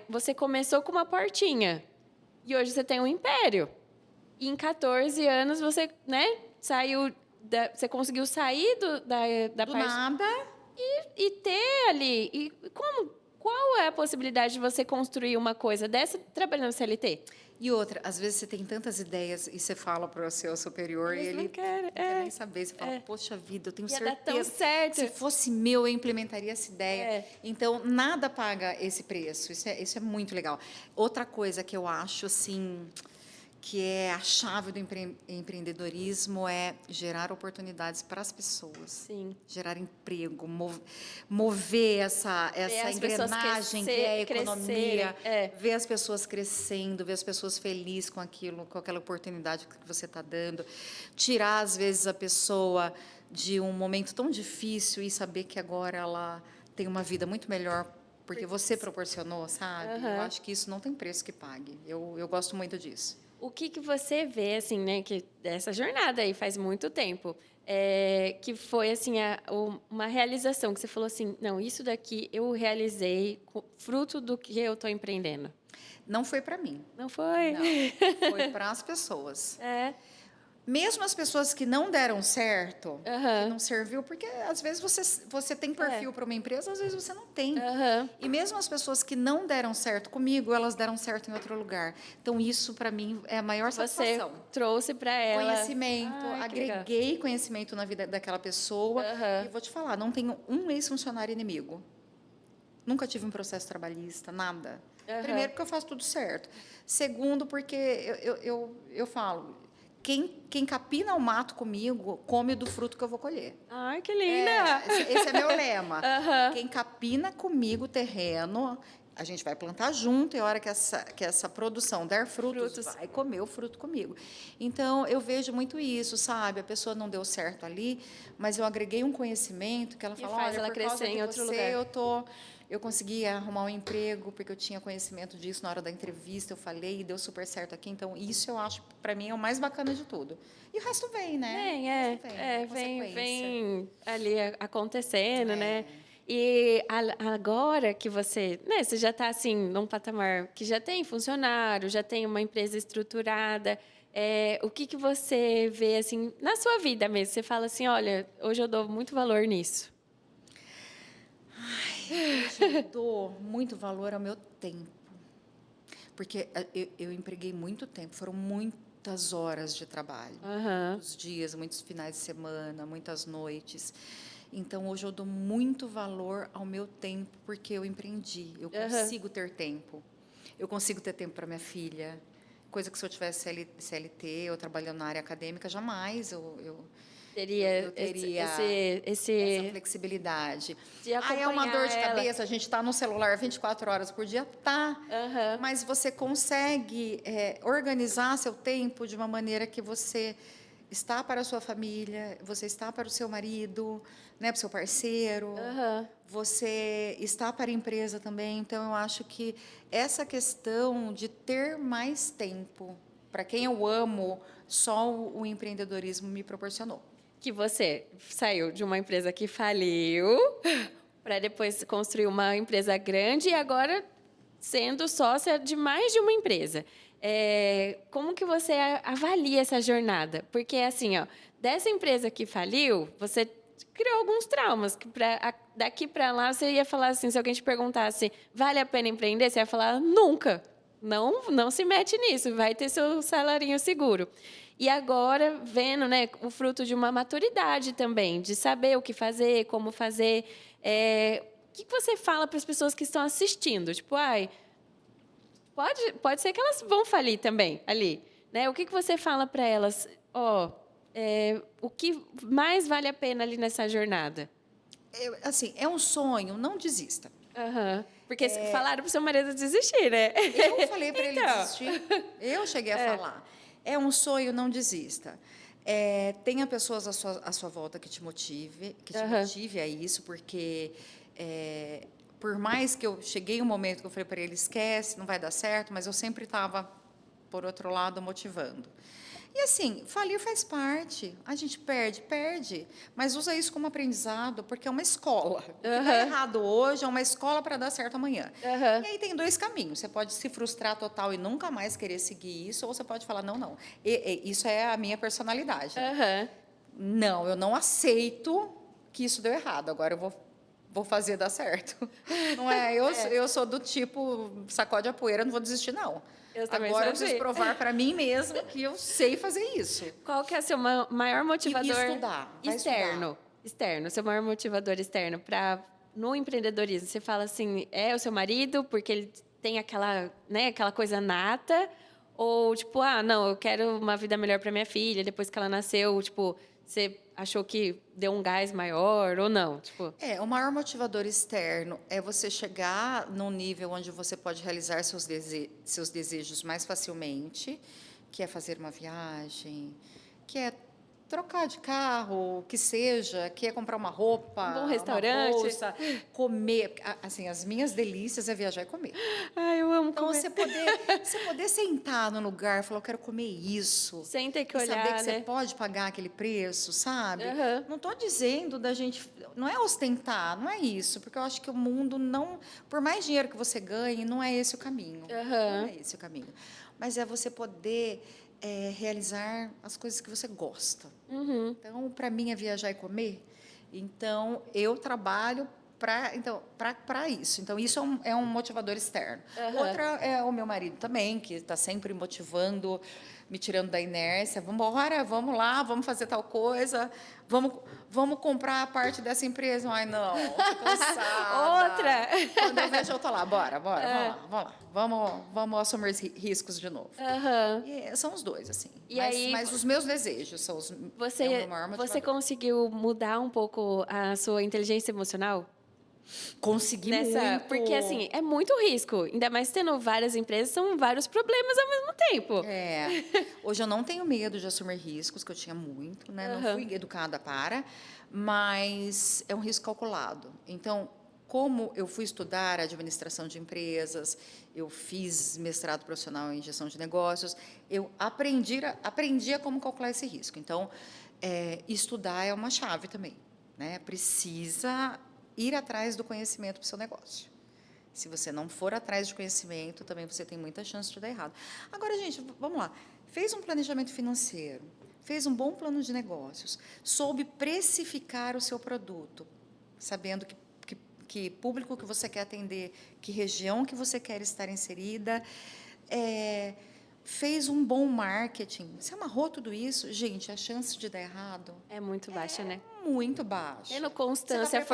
você começou com uma portinha e hoje você tem um império. E em 14 anos, você, né, você conseguiu sair da Do parte... nada... E ter ali. E qual é a possibilidade de você construir uma coisa dessa trabalhando no CLT? E outra, às vezes você tem tantas ideias e você fala para o seu superior Eles e ele não querem, não quer nem saber. Você fala, poxa vida, eu tenho Ia certeza. dar tão certo. Se fosse meu, eu implementaria essa ideia. Então, nada paga esse preço. Isso é muito legal. Outra coisa que eu acho, assim, que é a chave do empreendedorismo é gerar oportunidades para as pessoas. Sim. Gerar emprego, mover essa as pessoas engrenagem que é a economia, crescerem, ver as pessoas crescendo, ver as pessoas felizes com aquilo, com aquela oportunidade que você está dando, tirar, às vezes, a pessoa de um momento tão difícil e saber que agora ela tem uma vida muito melhor porque você proporcionou, sabe? Eu acho que isso não tem preço que pague. Eu gosto muito disso. O que você vê, assim, né, que dessa jornada aí faz muito tempo, que foi, assim, uma realização, que você falou assim, não, isso daqui eu realizei fruto do que eu estou empreendendo? Não foi para mim. Não foi? Não, foi para as pessoas. Mesmo as pessoas que não deram certo, que não serviu, porque às vezes você tem perfil para uma empresa, às vezes você não tem. E mesmo as pessoas que não deram certo comigo, elas deram certo em outro lugar. Então, isso para mim é a maior satisfação. Você trouxe para ela... Conhecimento, agreguei conhecimento na vida daquela pessoa. E vou te falar, não tenho um ex-funcionário inimigo. Nunca tive um processo trabalhista, nada. Primeiro, porque eu faço tudo certo. Segundo, porque eu falo... Quem capina o mato comigo, come do fruto que eu vou colher. Ai, que linda! Esse é meu lema. Quem capina comigo o terreno, a gente vai plantar junto, e a hora que essa produção der frutos, vai comer o fruto comigo. Então, eu vejo muito isso, sabe? A pessoa não deu certo ali, mas eu agreguei um conhecimento que ela fala, faz olha, ela por causa crescer de em outro você, lugar. eu consegui arrumar um emprego porque eu tinha conhecimento disso na hora da entrevista, eu falei e deu super certo aqui. Então, isso eu acho, para mim, é o mais bacana de tudo. E o resto vem, né? Vem, O resto vem, consequência. vem ali acontecendo, né? E agora que você, né, você já está assim num patamar que já tem funcionário, já tem uma empresa estruturada, o que que você vê assim na sua vida mesmo? Você fala assim, olha, hoje eu dou muito valor nisso. Hoje eu dou muito valor ao meu tempo, porque eu empreguei muito tempo, foram muitas horas de trabalho, muitos dias, muitos finais de semana, muitas noites. Então, hoje eu dou muito valor ao meu tempo, porque eu empreendi, eu consigo ter tempo. Eu consigo ter tempo para minha filha, coisa que se eu tivesse CLT, eu trabalhando na área acadêmica, jamais eu teria essa flexibilidade. De É uma dor de acompanhar cabeça, a gente está no celular 24 horas por dia, tá. ela. Mas você consegue organizar seu tempo de uma maneira que você está para a sua família, você está para o seu marido, né, para o seu parceiro, você está para a empresa também. Então, eu acho que essa questão de ter mais tempo, para quem eu amo, só o empreendedorismo me proporcionou. Que você saiu de uma empresa que faliu para depois construir uma empresa grande e agora sendo sócia de mais de uma empresa. Como que você avalia essa jornada? Porque, assim, ó, dessa empresa que faliu, você criou alguns traumas. Que daqui para lá, você ia falar assim, se alguém te perguntasse, vale a pena empreender? Você ia falar, nunca. Não se mete nisso, vai ter seu salarinho seguro. E agora, vendo, né, o fruto de uma maturidade também, de saber o que fazer, como fazer. O que você fala para as pessoas que estão assistindo? Tipo, pode ser que elas vão falir também ali, né? O que você fala para elas? O que mais vale a pena ali nessa jornada? Assim, é um sonho, não desista. Porque falaram para o seu marido desistir, né? Eu falei para ele desistir. Eu cheguei a falar. É um sonho, não desista. Tenha pessoas à sua volta que te motive a isso, porque por mais que eu cheguei um momento que eu falei para ele, esquece, não vai dar certo, mas eu sempre estava, por outro lado, motivando. E assim, falir faz parte. A gente perde, mas usa isso como aprendizado, porque é uma escola. O que dá errado hoje é uma escola para dar certo amanhã. E aí tem dois caminhos. Você pode se frustrar total e nunca mais querer seguir isso, ou você pode falar, não. Isso é a minha personalidade. Não, eu não aceito que isso deu errado. Agora eu vou fazer dar certo. Não é? Eu sou do tipo, sacode a poeira, não vou desistir, não. Agora eu preciso provar para mim mesma que eu sei fazer isso. Qual que é o seu maior motivador externo? Externo, seu maior motivador externo no empreendedorismo. Você fala assim, é o seu marido porque ele tem aquela coisa nata, ou tipo, não, eu quero uma vida melhor para minha filha, depois que ela nasceu, tipo, você achou que deu um gás maior ou não? Tipo... O maior motivador externo é você chegar num nível onde você pode realizar seus desejos mais facilmente, que é fazer uma viagem, que é trocar de carro, que seja, que é comprar uma roupa, um bom restaurante, uma bolsa, comer. Assim, as minhas delícias é viajar e comer. Eu amo então, comer. Você poder sentar no lugar e falar, eu quero comer isso. Sem ter que olhar, saber que né? você pode pagar aquele preço, sabe? Não estou dizendo da gente... Não é ostentar, não é isso. Porque eu acho que o mundo não... Por mais dinheiro que você ganhe, não é esse o caminho. Não é esse o caminho. Mas é você poder... realizar as coisas que você gosta. Então, para mim, é viajar e comer. Então, eu trabalho para isso. Então, isso é um motivador externo. Outra é o meu marido também, que está sempre motivando, me tirando da inércia. Vamos lá, vamos fazer tal coisa. Vamos comprar a parte dessa empresa. Ai, não, tô cansada. Outra. Quando eu vejo, eu tô lá, bora, vamos lá. Vamos assumir riscos de novo. E são os dois, assim. Mas os meus desejos são os meu maior motivador. Você conseguiu mudar um pouco a sua inteligência emocional? Consegui muito. Porque, assim, é muito risco. Ainda mais tendo várias empresas, são vários problemas ao mesmo tempo. Hoje eu não tenho medo de assumir riscos, que eu tinha muito, né? Não fui educada para, mas é um risco calculado. Então, como eu fui estudar administração de empresas, eu fiz mestrado profissional em gestão de negócios, eu aprendi a como calcular esse risco. Então, estudar é uma chave também, né? Precisa ir atrás do conhecimento para o seu negócio. Se você não for atrás de conhecimento, também você tem muita chance de dar errado. Agora, gente, vamos lá. Fez um planejamento financeiro, fez um bom plano de negócios, soube precificar o seu produto, sabendo que público que você quer atender, que região que você quer estar inserida, fez um bom marketing. Você amarrou tudo isso, gente, a chance de dar errado É muito baixa, né? muito baixa. Tendo constância, Você tá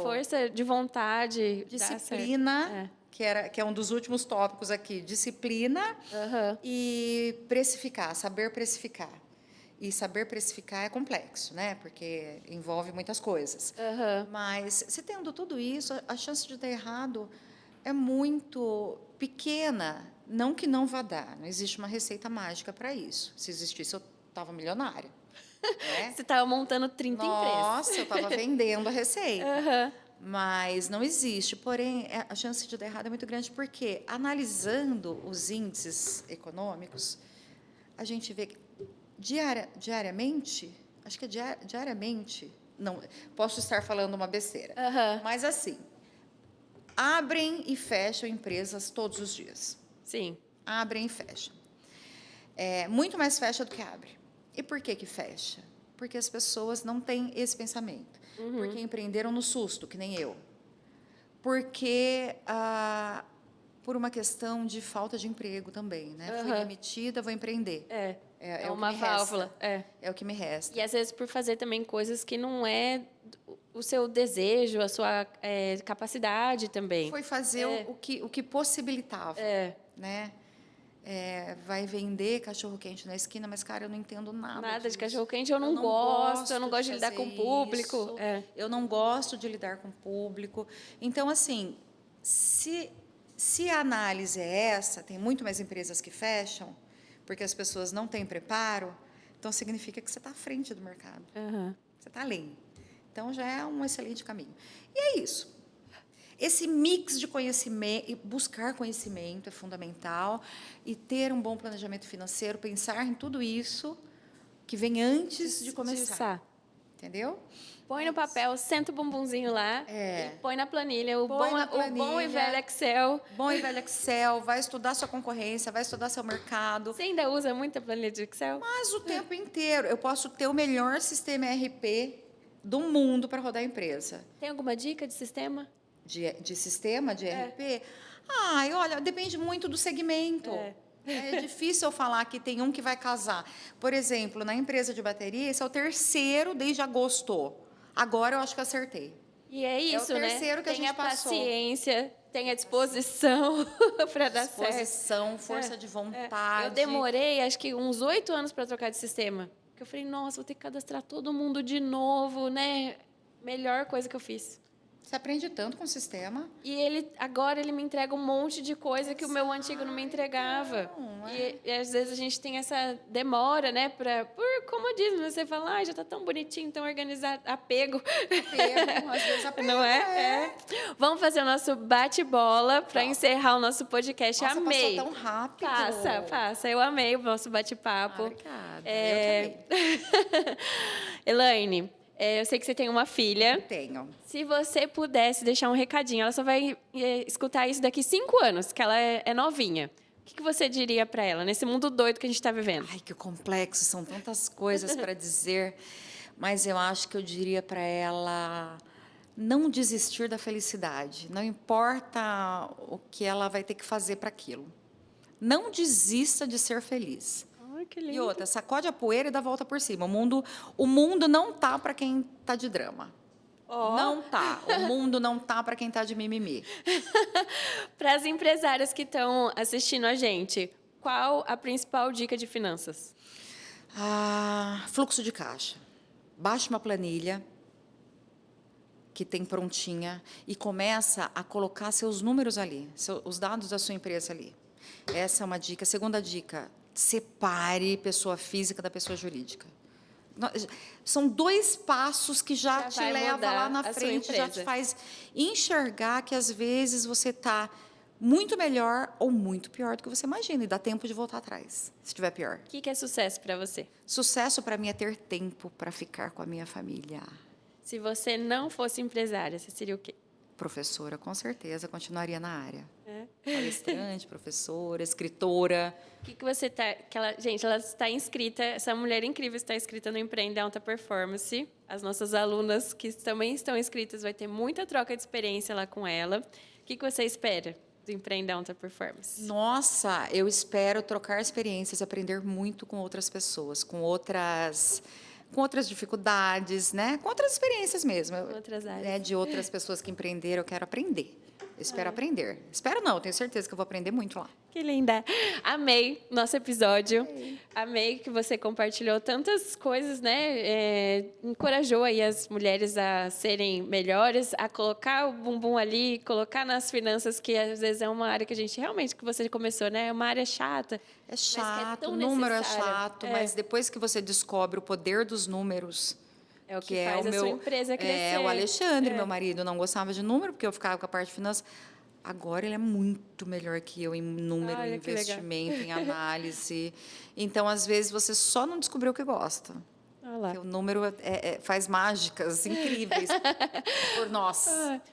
força de vontade. dá certo. Disciplina, que é um dos últimos tópicos aqui, disciplina Aham. e precificar, saber precificar. E saber precificar é complexo, né? Porque envolve muitas coisas. Aham. Mas, se tendo tudo isso, a chance de dar errado é muito pequena. Não que não vá dar, não existe uma receita mágica para isso. Se existisse, eu estava milionária. Né? Você estava montando 30 empresas. Nossa, eu estava vendendo a receita. Aham. Mas não existe. Porém, a chance de dar errado é muito grande, porque, analisando os índices econômicos, a gente vê que diariamente, acho que é diariamente, não, posso estar falando uma besteira, Aham. mas assim, abrem e fecham empresas todos os dias. Sim. Abrem e fecham. Muito mais fecha do que abre. E por que fecha? Porque as pessoas não têm esse pensamento. Porque empreenderam no susto, que nem eu. Porque por uma questão de falta de emprego também, né? Fui demitida, vou empreender. É o que uma me válvula. resta. É o que me resta. E às vezes por fazer também coisas que não é o seu desejo, a sua capacidade também. Foi fazer o que possibilitava, né? Vai vender cachorro-quente na esquina, mas, cara, eu não entendo nada de disso. cachorro-quente eu não gosto, eu não gosto de lidar com o público. Isso, eu não gosto de lidar com o público. Então, assim, se a análise é essa, tem muito mais empresas que fecham, porque as pessoas não têm preparo, então significa que você está à frente do mercado. Você está além. Então, já é um excelente caminho. E é isso. Esse mix de conhecimento, buscar conhecimento é fundamental, e ter um bom planejamento financeiro, pensar em tudo isso que vem antes de começar. Entendeu? Põe no papel, senta o bumbumzinho lá e põe na planilha. O bom e velho Excel. Bom e velho Excel, vai estudar sua concorrência, vai estudar seu mercado. Você ainda usa muita planilha de Excel? Mas o tempo inteiro. Eu posso ter o melhor sistema ERP do mundo para rodar a empresa. Tem alguma dica de sistema? De sistema, de ERP? Olha, depende muito do segmento. É difícil eu falar que tem um que vai casar. Por exemplo, na empresa de bateria, esse é o terceiro desde agosto. Agora eu acho que acertei. E é isso, né? É o terceiro que a gente passou. Tenha paciência, tenha disposição para dar certo. Disposição, força de vontade. Eu demorei, acho que uns 8 anos para trocar de sistema. Porque eu falei, nossa, vou ter que cadastrar todo mundo de novo, né? Melhor coisa que eu fiz. Você aprende tanto com o sistema. E agora ele me entrega um monte de coisa que o meu antigo não me entregava. E às vezes a gente tem essa demora, né? Por comodismo. Você fala, já está tão bonitinho, tão organizado. Apego. Às vezes apego. Não é? Vamos fazer o nosso bate-bola para encerrar o nosso podcast. Nossa, amei. Passou tão rápido. Passa. Eu amei o nosso bate-papo. Obrigada. Eu também. Elaine, eu sei que você tem uma filha. Tenho. Se você pudesse deixar um recadinho, ela só vai escutar isso daqui 5 anos, que ela é novinha. O que você diria para ela, nesse mundo doido que a gente está vivendo? Ai, que complexo, são tantas coisas para dizer. Mas eu acho que eu diria para ela não desistir da felicidade. Não importa o que ela vai ter que fazer para aquilo. Não desista de ser feliz. Que lindo. E outra, sacode a poeira e dá a volta por cima. O mundo não tá para quem tá de drama. Não tá. O mundo não tá para quem tá de mimimi. Para as empresárias que estão assistindo a gente, qual a principal dica de finanças? Fluxo de caixa. Baixe uma planilha que tem prontinha e começa a colocar seus números ali, os dados da sua empresa ali. Essa é uma dica. Segunda dica, separe pessoa física da pessoa jurídica. São 2 passos que já te vai leva mudar lá na a sua frente, já te empresa. faz enxergar que às vezes você está muito melhor ou muito pior do que você imagina, e dá tempo de voltar atrás, se estiver pior. O que é sucesso para você? Sucesso para mim é ter tempo para ficar com a minha família. Se você não fosse empresária, você seria o quê? Professora, com certeza, continuaria na área. É. Palestrante, professora, escritora. O que você tá... gente, ela está inscrita, essa mulher incrível está inscrita no Empreender Alta Performance. As nossas alunas que também estão inscritas, vai ter muita troca de experiência lá com ela. O que você espera do Empreender Alta Performance? Nossa, eu espero trocar experiências, aprender muito com outras pessoas, com outras dificuldades, né? Com outras experiências mesmo. Outras áreas. Né? De outras pessoas que empreenderam, eu quero aprender. Eu espero aprender. Espero não, tenho certeza que eu vou aprender muito lá. Que linda! Amei nosso episódio. Amei que você compartilhou tantas coisas, né? Encorajou aí as mulheres a serem melhores, a colocar o bumbum ali, colocar nas finanças, que às vezes é uma área que a gente realmente, que você começou, né? É uma área chata. É chato, tão o número é necessária. chato, mas depois que você descobre o poder dos números, É o que faz a sua empresa crescer. o Alexandre, meu marido, não gostava de número, porque eu ficava com a parte de finanças. Agora ele é muito melhor que eu em número, em Olha, que legal. investimento, em análise. Então, às vezes, você só não descobriu o que gosta. Olha lá. Porque o número faz mágicas incríveis por nós.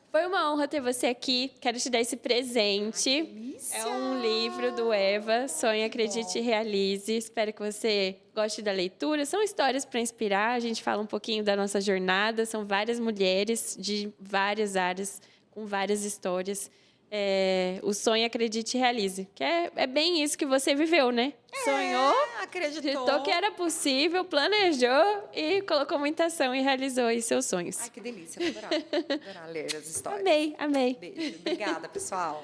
Foi uma honra ter você aqui. Quero te dar esse presente. delícia! É um livro do Eva, Sonhe, Acredite e Realize. Espero que você goste da leitura. São histórias para inspirar. A gente fala um pouquinho da nossa jornada. São várias mulheres de várias áreas, com várias histórias. O Sonhe, Acredite e Realize. Que é bem isso que você viveu, né? Sonhou, acreditou que era possível, planejou e colocou muita ação e realizou aí seus sonhos. Ai, que delícia, vou adorar ler as histórias. Amei. Beijo. Obrigada, pessoal.